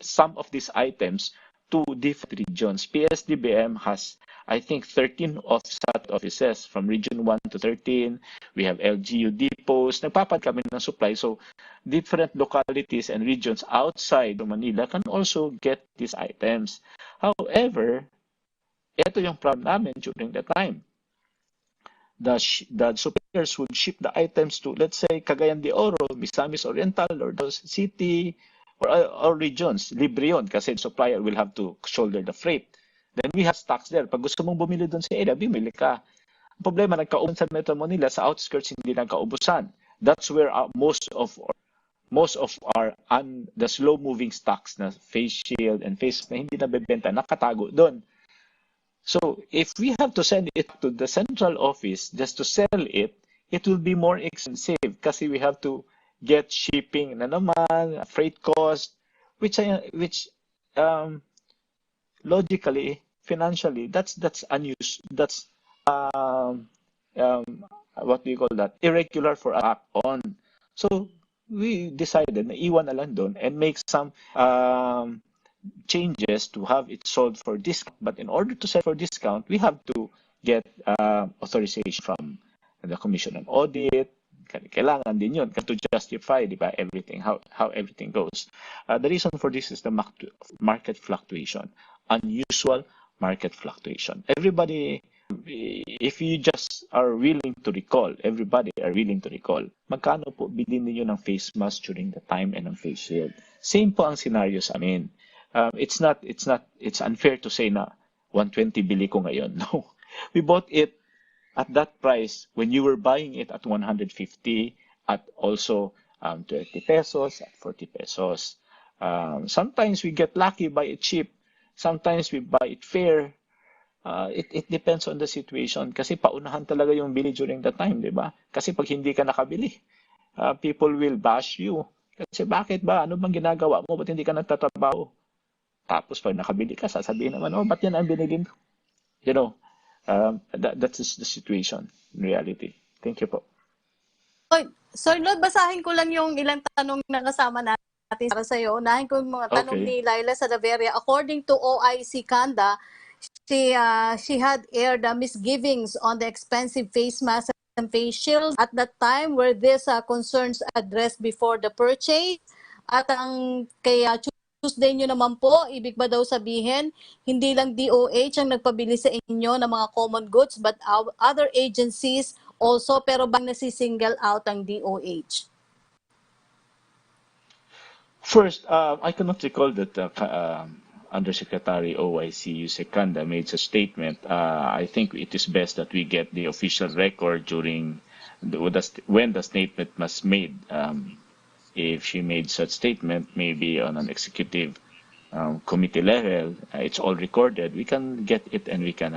some of these items to different regions. PSDBM has, I think, 13 offsite offices from region 1 to 13. We have LGU depots. Nagpapad kami ng supply. So different localities and regions outside of Manila can also get these items. However, ito yung problem namin during the time. The suppliers would ship the items to, let's say, Cagayan de Oro, Misamis Oriental, or those city or regions. Libre yun kasi the supplier will have to shoulder the freight. Then we have stocks there. Pag gusto mong bumili doon sa area, bumili ka. Ang problema, nagkaubusan sa Metro Manila, sa outskirts hindi nagkaubusan. That's where most of our the slow-moving stocks na face shield and face na hindi nabebenta, nakatago doon. So if we have to send it to the central office just to sell it, it will be more expensive kasi we have to get shipping na naman, freight cost, which um, logically, financially, that's unused. That's um, um, what do you call that? Irregular for us to act on. So we decided na iwan na lang doon and make some changes to have it sold for discount. But in order to sell for discount, we have to get authorization from the Commission on Audit. Kailangan din yun to justify, di ba, everything, how everything goes. The reason for this is the market fluctuation, unusual market fluctuation. Everybody, if you just are willing to recall, everybody are willing to recall, magkano po bilhin niyo ng face mask during the time and ng face shield? Same po ang scenario sa amin. It's unfair to say na 120 bili ko ngayon. No, we bought it at that price when you were buying it at 150, at also 20 pesos, at 40 pesos. Sometimes we get lucky, buy it cheap. Sometimes we buy it fair. It depends on the situation. Kasi paunahan talaga yung bili during the time, di ba? Kasi pag hindi ka nakabili, people will bash you. Kasi bakit ba? Ano bang ginagawa mo? Ba't hindi ka nagtatrabaho? Tapos pag nakabili ka, sasabihin naman, oh, ba't yan ang binili mo? You know, that's the situation in reality. Thank you po. Sir Lord, basahin ko lang yung ilang tanong na kasama natin para sa iyo. Unahin ko yung mga tanong ni Laila Salaveria. According to OIC Kanda, she had aired misgivings on the expensive face mask and face shields at that time. Were these concerns addressed before the purchase? At ang kaya Tuesday nyo naman po, ibig ba daw sabihin, hindi lang DOH ang nagpabili sa inyo ng mga common goods but other agencies also, pero bang nasisingle out ang DOH? First, I cannot recall that Undersecretary OIC Secanda made such statement. I think it is best that we get the official record during when the statement was made. If she made such statement, maybe on an executive committee level, it's all recorded. We can get it and we can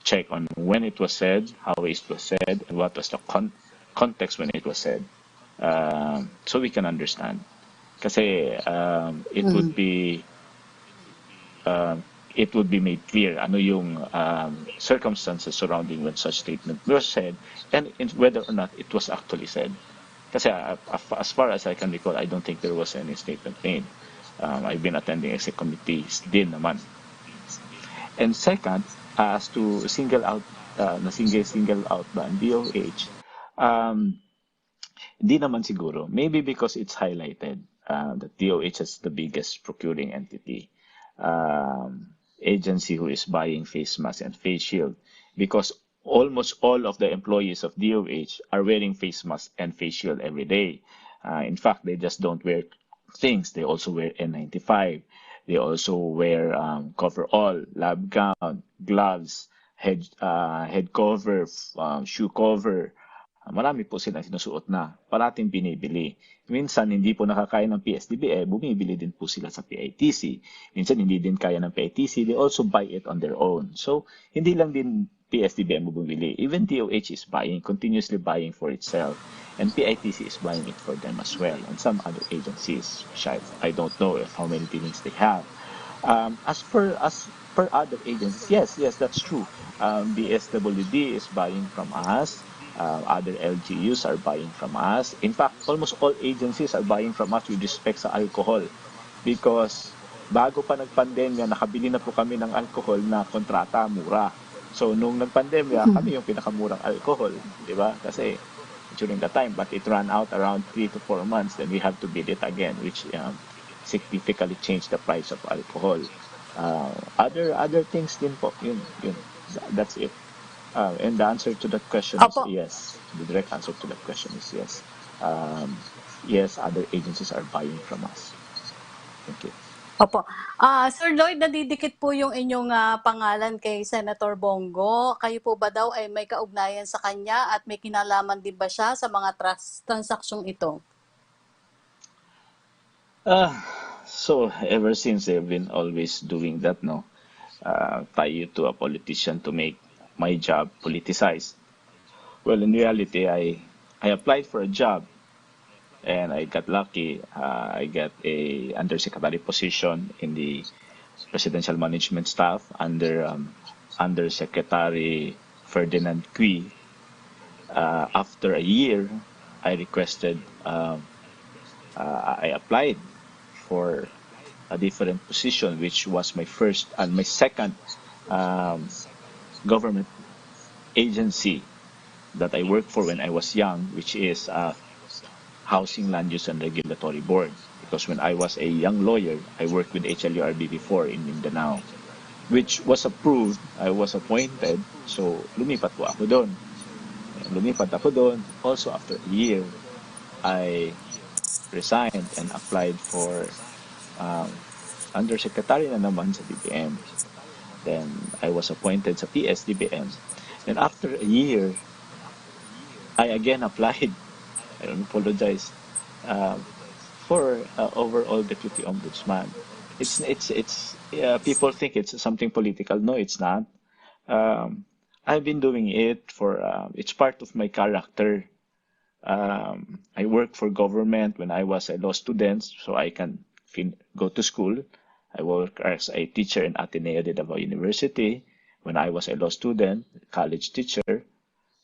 check on when it was said, how it was said, and what was the context when it was said, so we can understand. Kasi it would be made clear ano yung circumstances surrounding when such statement was said and whether or not it was actually said. Kasi as far as I can recall, I don't think there was any statement made. I've been attending exec committees din naman. And second, as to single out ba ang DOH, hindi naman siguro. Maybe because it's highlighted that DOH is the biggest procuring entity, agency who is buying face mask and face shield, because almost all of the employees of DOH are wearing face mask and face shield every day. In fact, they just don't wear things. They also wear N95. They also wear coverall, lab gown, gloves, head cover, shoe cover. Marami po silang sinusuot na. Parating binibili. Minsan, hindi po nakakaya ng PSDBM, bumibili din po sila sa PITC. Minsan, hindi din kaya ng PITC. They also buy it on their own. So, hindi lang din PSDBM bumibili. Even DOH is buying, continuously buying for itself. And PITC is buying it for them as well. And some other agencies, which I don't know how many dealings they have. As per other agencies, yes, that's true. The SWD is buying from us. Other LGUs are buying from us. In fact, almost all agencies are buying from us with respect sa alcohol. Because bago pa nagpandemya, nakabili na po kami ng alcohol na kontrata, mura. So, nung nagpandemya, kami yung pinakamurang alcohol. Di ba? Kasi during the time, but it ran out around 3 to 4 months, then we have to bid it again, which significantly changed the price of alcohol. Other things din po, yun. That's it. And the answer to that question is yes. The direct answer to that question is yes. Yes, other agencies are buying from us. Thank you. Opo. Sir Lloyd, nadidikit po yung inyong pangalan kay Senator Bongo. Kayo po ba daw ay may kaugnayan sa kanya at may kinalaman din ba siya sa mga transaksyong ito? So ever since they've been always doing that, no? tie you to a politician to make my job politicized. Well, in reality, I applied for a job and I got lucky. I got a undersecretary position in the presidential management staff under Secretary Ferdinand Cui. After a year, I requested, I applied for a different position, which was my first and my second um, government agency that I worked for when I was young, which is Housing, Land Use and Regulatory Board. Because when I was a young lawyer, I worked with HLURB before in Mindanao, which was approved. I was appointed, so lumipat po ako doon. Lumipat ako doon. Also, after a year, I resigned and applied for undersecretary na naman sa DBM. Then, I was appointed sa PS-DBM. Then, after a year, I again applied. I apologize for overall deputy ombudsman. It's people think it's something political. No, it's not. I've been doing it for it's part of my character. I work for government when I was a law student, so I can go to school. I work as a teacher in Ateneo de Davao University when I was a law student, college teacher.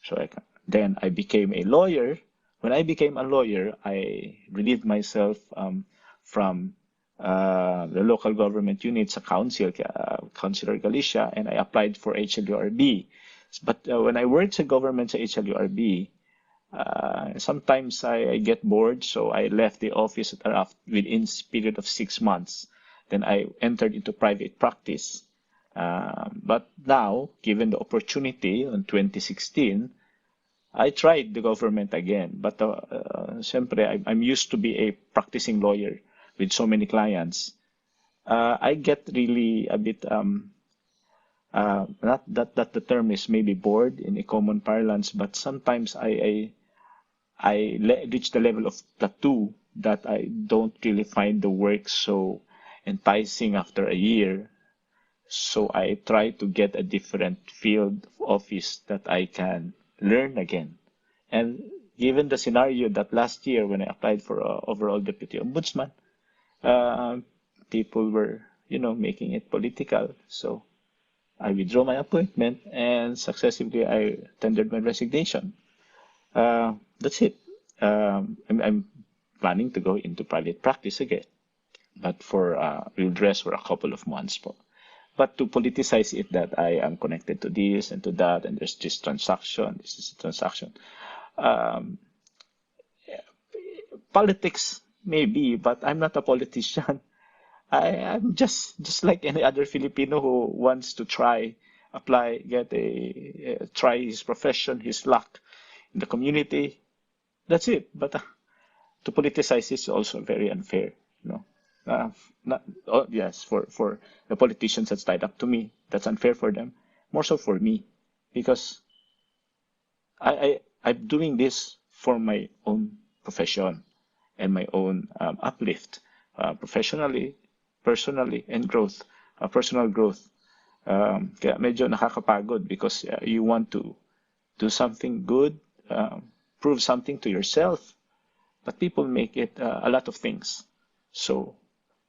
So then I became a lawyer. When I became a lawyer, I relieved myself from the local government unit sa council, Councilor Galicia, and I applied for HLURB. But when I worked sa government sa HLURB, sometimes I get bored, so I left the office within a period of 6 months. Then I entered into private practice. But now, given the opportunity in 2016, I tried the government again. But siyempre, I'm used to be a practicing lawyer with so many clients. I get really a bit, not that the term is maybe bored in a common parlance, but sometimes I reach the level of plateau that I don't really find the work so enticing after a year. So I try to get a different field office that I can learn again. And given the scenario that last year when I applied for overall deputy ombudsman, people were, making it political. So I withdrew my appointment and successively I tendered my resignation. That's it. I'm planning to go into private practice again, but we'll rest for a couple of months. But to politicize it that I am connected to this and to that, and there's this transaction, this is a transaction. Politics maybe, but I'm not a politician. I'm just like any other Filipino who wants to try his profession, his luck in the community. That's it. But to politicize is also very unfair, yes, for the politicians that's tied up to me, that's unfair for them. More so for me, because I'm doing this for my own profession and my own uplift, professionally, personally, and growth, personal growth. Kaya medyo nakakapagod because you want to do something good, prove something to yourself, but people make it a lot of things. So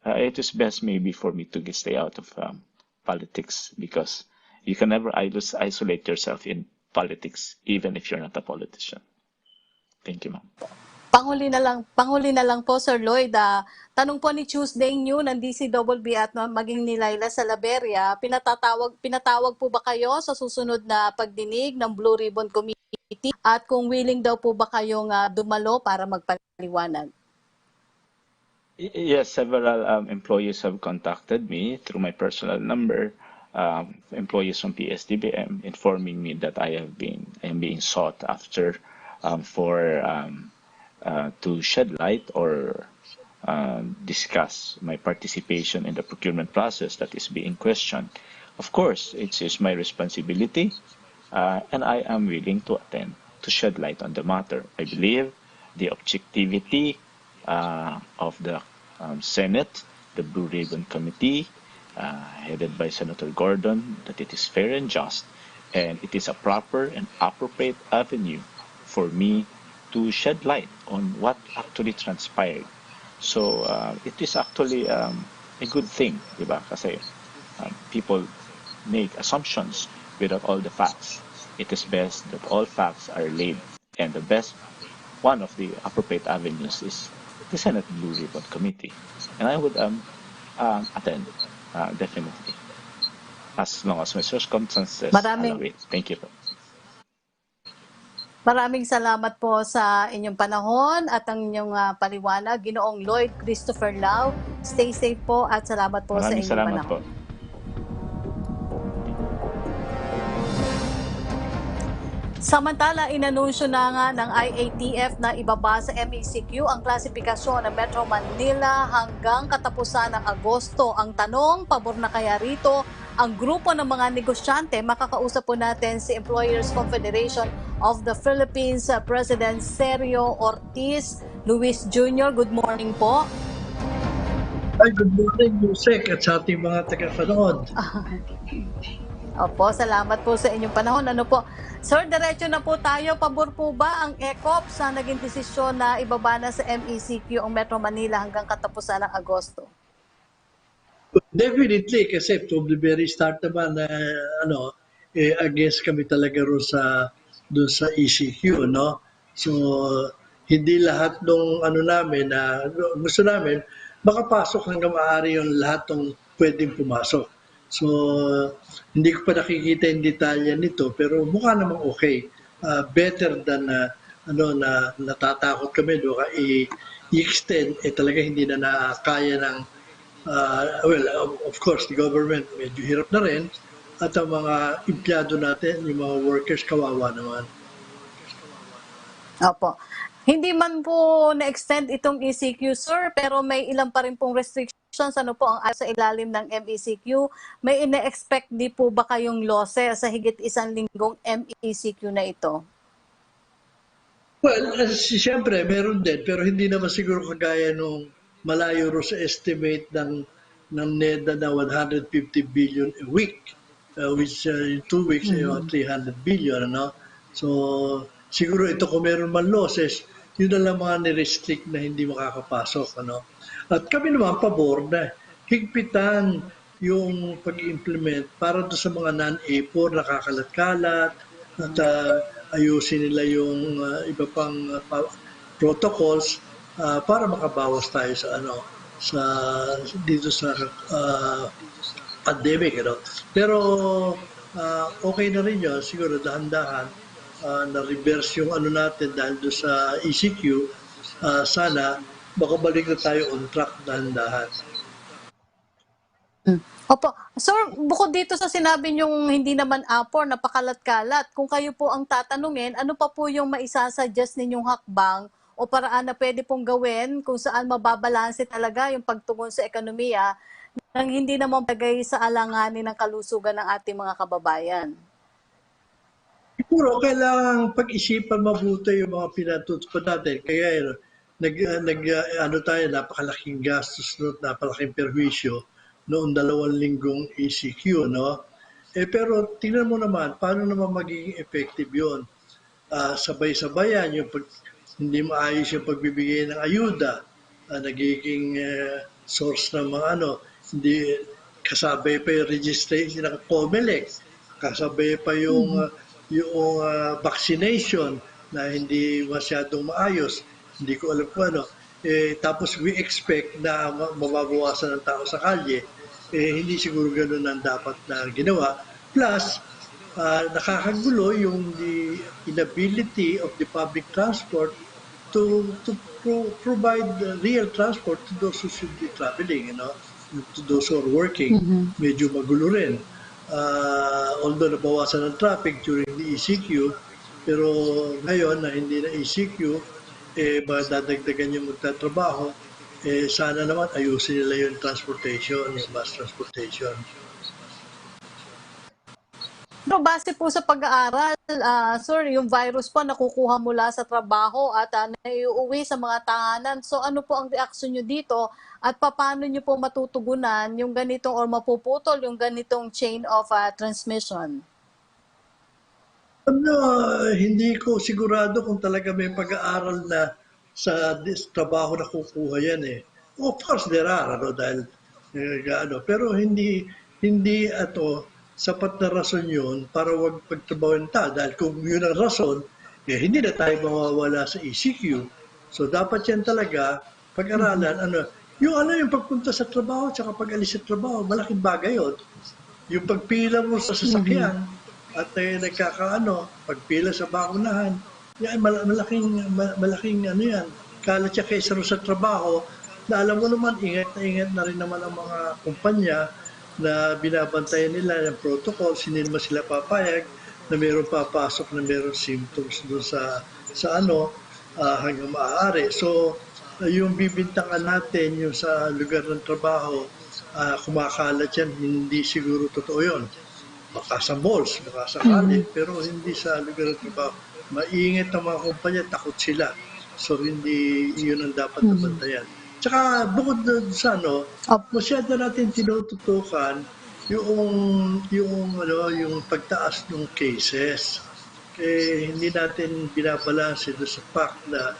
it is best maybe for me to stay out of politics, because you can never isolate yourself in politics, even if you're not a politician. Thank you, ma'am. Panghuli na lang po, Sir Lloyd. Tanong po ni Tuesday New ng DCWB at maging ni Laila Salaberria, pinatawag po ba kayo sa susunod na pagdinig ng Blue Ribbon Committee? At kung willing daw po ba kayong dumalo para magpaliwanag? Yes, several employees have contacted me through my personal number, employees from PSDBM, informing me that I am being sought after to shed light or discuss my participation in the procurement process that is being questioned. Of course, it is my responsibility, and I am willing to attend to shed light on the matter. I believe the objectivity of the Senate, the Blue Ribbon Committee, headed by Senator Gordon, that it is fair and just, and it is a proper and appropriate avenue for me to shed light on what actually transpired. So it is actually a good thing, di ba? Kasi people make assumptions without all the facts. It is best that all facts are laid, and the best one of the appropriate avenues is the Senate Blue Ribbon Committee, and I would attend definitely as long as my circumstances allow it. Thank you. Maraming salamat po sa inyong panahon at ang inyong paliwanag. Ginoong Lloyd Christopher Lau, stay safe po at salamat po sa Maraming inyong salamat panahon. po. Samantala, inanunsyo na nga ng IATF na ibaba sa MECQ ang klasifikasyon ng Metro Manila hanggang katapusan ng Agosto. Ang tanong, pabor na kaya rito ang grupo ng mga negosyante? Makakausap po natin si Employers Confederation of the Philippines President Sergio Ortiz Luis Jr. Good morning po. Ay, good morning, Yusek, at sa ating mga taga-panood. Opo, salamat po sa inyong panahon. Ano po? Sir, diretso na po tayo. Pabor po ba ang ECOP sa naging desisyon na ibaba na sa MECQ ang Metro Manila hanggang katapusan ng Agosto? Definitely, kasi from the very start naman, against kami talaga doon sa ECQ, no? So, hindi lahat ng namin na gusto namin, makapasok hanggang maaari yung lahat ng pwedeng pumasok. So, hindi ko pa nakikita yung detalye nito, pero mukha namang okay. Better than na natatakot kami doon i-extend, talaga hindi na nakaya ng of course, the government medyo hirap na rin at ang mga empleyado natin, yung mga workers, kawawa naman. Opo. Hindi man po na-extend itong ECQ, sir, pero may ilan pa rin pong restrictions. Ano po ang sa ilalim ng MECQ? May ina-expect di po ba kayong losses sa higit isang linggong MECQ na ito? Well, siyempre, meron din, pero hindi naman siguro kagaya nung malayo ro sa estimate ng NEDA na 150 billion a week, which in 2 weeks ay 300 billion. Ano? So, siguro ito kung meron man losses, yun na lang mga ni-restrict na hindi makakapasok. Ano? At kami naman pabor na higpitan yung pag-implement para doon sa mga non-A4 nakakalat-kalat at ayusin nila yung iba pang protocols para makabawas tayo sa dito sa pandemic, Pero okay na rin yun, siguro dahan-dahan na-reverse yung natin dahil doon sa ECQ, sana makabalik na tayo on track dahan-dahan. Opo. Sir, bukod dito sa sinabi niyong hindi naman apor, napakalat-kalat, kung kayo po ang tatanungin, ano pa po yung maisasuggest ninyong hakbang o paraan na pwede pong gawin kung saan mababalanse talaga yung pagtugon sa ekonomiya nang hindi naman bagay sa alanganin ng kalusugan ng ating mga kababayan? Siguro kailangan pag-isipan mabuti yung mga pinatutupad natin. Kaya tayo, napakalaking gastos, napakalaking perwisyo noong 2 linggong ECQ, no? Pero tingnan mo naman, paano naman magiging effective yun? Sabay-sabayan yung hindi maayos yung pagbibigay ng ayuda, nagiging source ng mga hindi kasabay pa yung registration ng COMELEC, kasabay pa yung vaccination na hindi masyadong maayos, hindi ko alam kung ano. Tapos we expect na mababawasan ng tao sa kalye, hindi siguro ganun ang dapat na ginawa. Plus, nakakagulo yung the inability of the public transport to provide real transport to those who should be traveling, to those who are working. Medyo magulo rin. Although nabawasan ng traffic during the ECQ, pero ngayon na hindi na ECQ, dadagdagan yung magtatrabaho, sana naman ayusin nila yung transportation, yung mass transportation. Pero base po sa pag-aaral, sir, yung virus po nakukuha mula sa trabaho at naiuwi sa mga tahanan. So ano po ang reaksyon nyo dito at paano nyo po matutugunan yung ganitong or mapuputol yung ganitong chain of transmission? Ano, hindi ko sigurado kung talaga may pag-aaral na sa trabaho na kukuha yan eh. Of course, there are, dahil pero hindi sapat na rason yun para wag pagtrabahoin ta. Dahil kung yun ang rason, hindi na tayo mawawala sa ECQ. So dapat yan talaga pag-aralan, yung pagpunta sa trabaho at pag-alis sa trabaho, malaking bagay yun. Yung pagpila mo sa sasakyan, at pagpila sa bakunahan, yan, malaking yan. Kalat siya kaysa sa trabaho, na alam mo naman, ingat na rin naman ang mga kumpanya na binabantayan nila ng protocols, hindi naman sila papayag na mayroong papasok na mayroong symptoms doon sa hanggang maaari. So, yung bibintangan natin yung sa lugar ng trabaho, kumakalat yan, hindi siguro totoo yun. Baka sa malls, baka sakali, pero hindi sa lugar ng trabaho. Maingat ang mga kumpanya, takot sila. So, hindi yun ang dapat na bantayan. Tsaka, bukod sa masyado natin tinututukan yung pagtaas ng cases. Hindi natin binabalanse doon sa fact na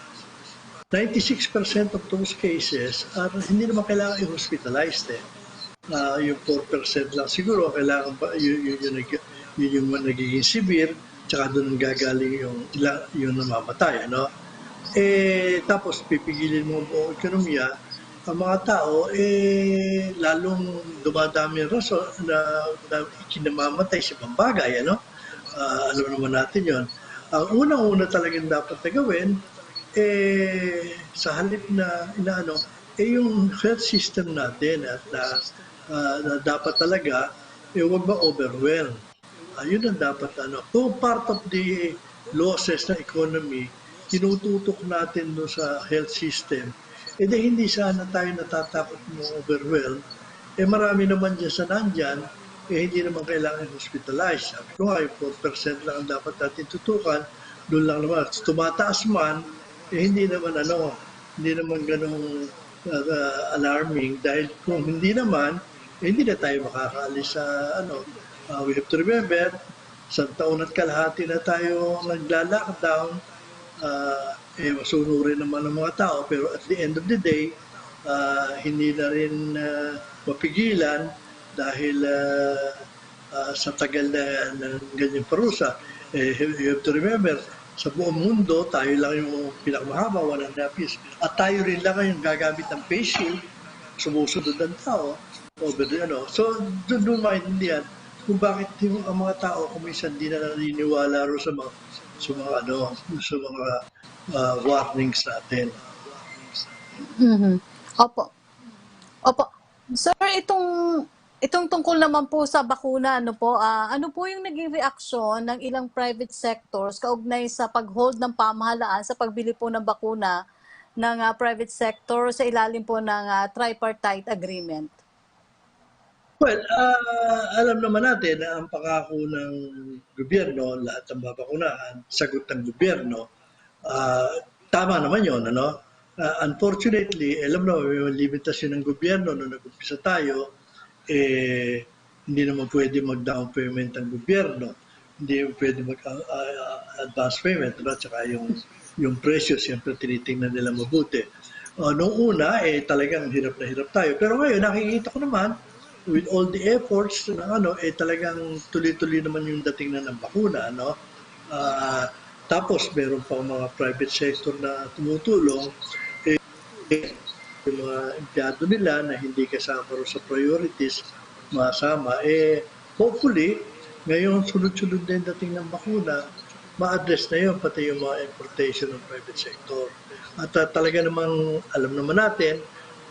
96% of those cases hindi naman kailangan i-hospitalized yung 4% lang siguro kailangan ba yung nagiging severe tsaka doon gagaling yung namamatay tapos pipigilin mo ang buong ekonomiya ang mga tao lalong dumadami ang rason na kinamamatay sa ibang bagay alam naman natin yon. Ang unang-una talagang dapat na gawin sa halip na yung health system natin at na dapat talaga huwag ma-overwhelm. Yun ang dapat Kung part of the losses ng economy, tinututok natin doon sa health system, hindi sana tayo natatakot mo overwhelm. Marami naman dyan sa nandyan, hindi naman kailangan hospitalize. Sabi ko nga, 4% lang ang dapat natin tutukan, doon lang naman. Tumataas man, hindi naman ganong alarming dahil kung hindi naman, hindi na tayo makakaalis sa we have to remember, sa taon at kalahati na tayo nagla-lockdown, masunurin naman ng mga tao, pero at the end of the day, hindi na rin mapigilan dahil sa tagal na ng ganyang parusa. You have to remember, sa buong mundo, tayo lang yung pinakamahaba, 1.5 years. At tayo rin lang yung gagamit ng face shield, sumusunod ng tao. So, doon maintindihan kung bakit ang mga tao kuminsan di na naniniwala ro sa mga warnings natin. Opo. Sir, itong tungkol naman po sa bakuna, ano po yung naging reaksyon ng ilang private sectors kaugnay sa pag-hold ng pamahalaan sa pagbili po ng bakuna ng private sector sa ilalim po ng tripartite agreement? Well, alam naman natin na ang pangako ng gobyerno, lahat ng babakunahan, sagot ng gobyerno, tama naman yun, unfortunately, alam na may limitasyon ng gobyerno nung nag-umpisa tayo, hindi naman pwede mag-down payment ang gobyerno, hindi pwede mag-advance payment, tsaka yung presyo, siyempre tinitingnan nila mabuti. Noong una, talagang hirap na hirap tayo. Pero ngayon, nakikita ko naman, with all the efforts, talagang tuloy-tuloy naman yung dating na ng bakuna, tapos meron pa mga private sector na tumutulong, yung mga empleyado nila na hindi kasama sa priorities, masama, hopefully, ngayon sunod-sunod na yung dating ng bakuna, ma-address na yun, pati yung mga importation ng private sector. At talaga namang, alam naman natin,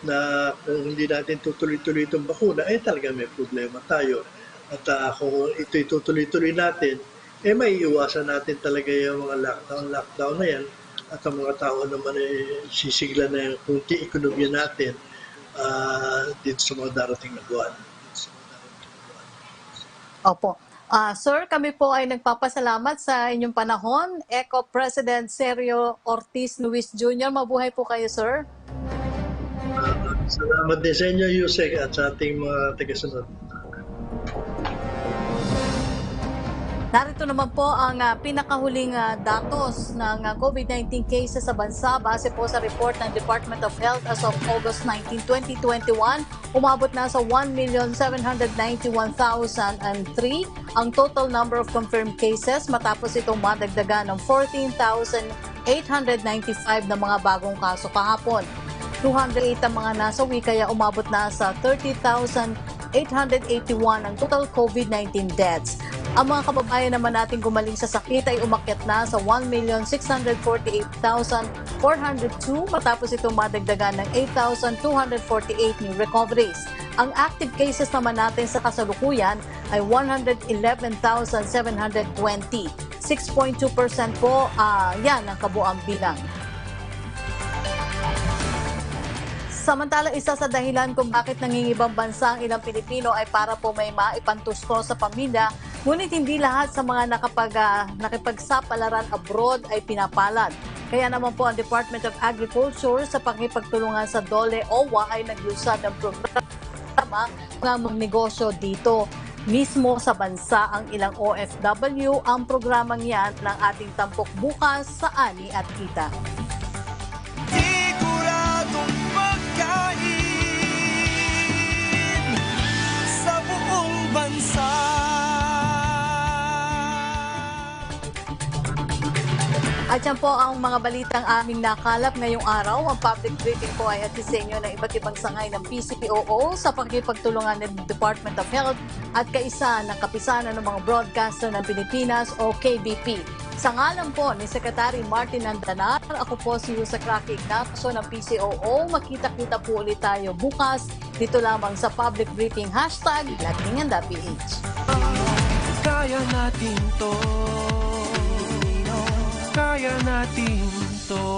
na kung hindi natin tutuloy-tuloy itong bakuna, talaga may problema tayo. At kung ito'y tutuloy-tuloy natin, may iwasan natin talaga yung mga lockdown na yan. At ang mga tao naman sisigla na yung kunti ekonomiya natin dito sa mga darating na buwan. Opo. Sir, kami po ay nagpapasalamat sa inyong panahon. ECO President Sergio Ortiz Luis Jr. Mabuhay po kayo, sir. Salamat din sa inyo, Yusek, at sa ating mga tagasunod. Narito naman po ang pinakahuling datos ng COVID-19 cases sa bansa base po sa report ng Department of Health as of August 19, 2021. Umabot na sa 1,791,003 ang total number of confirmed cases matapos itong madagdagan ng 14,895 na mga bagong kaso kahapon. 208 ang mga nasawi kaya umabot na sa 30,881 ang total COVID-19 deaths. Ang mga kababayan naman natin gumaling sa sakit ay umakyat na sa 1,648,402 matapos itong madagdagan ng 8,248 new recoveries. Ang active cases naman natin sa kasalukuyan ay 111,720. 6.2% po, yan ang kabuang bilang. Samantala, isa sa dahilan kung bakit nangingibang bansa ang ilang Pilipino ay para po may maipantusto sa pamilya, ngunit hindi lahat sa mga nakipagsapalaran abroad ay pinapalad. Kaya naman po ang Department of Agriculture sa pakipagtulungan sa DOLE OWA ay naglusad ng programa ng magnegosyo dito. Mismo sa bansa ang ilang OFW ang programang yan ng ating tampok bukas sa ani at kita. Sa buong bansa. At yan po ang mga balitang aming nakalap ngayong araw. Ang public briefing po ay hatid sa inyo ng iba't ibang sangay ng PCPOO sa pakipagtulungan ng Department of Health at kaisa ng Kapisanan ng mga Broadcaster ng Pilipinas o KBP. Sa ngalan po ni Secretary Martin Andanar, ako po si Yusek Rocky Ignacio ng PCOO. Makita-kita po ulit tayo bukas dito lamang sa public briefing #LatingandaPH. Kaya natin to. Kaya natin to.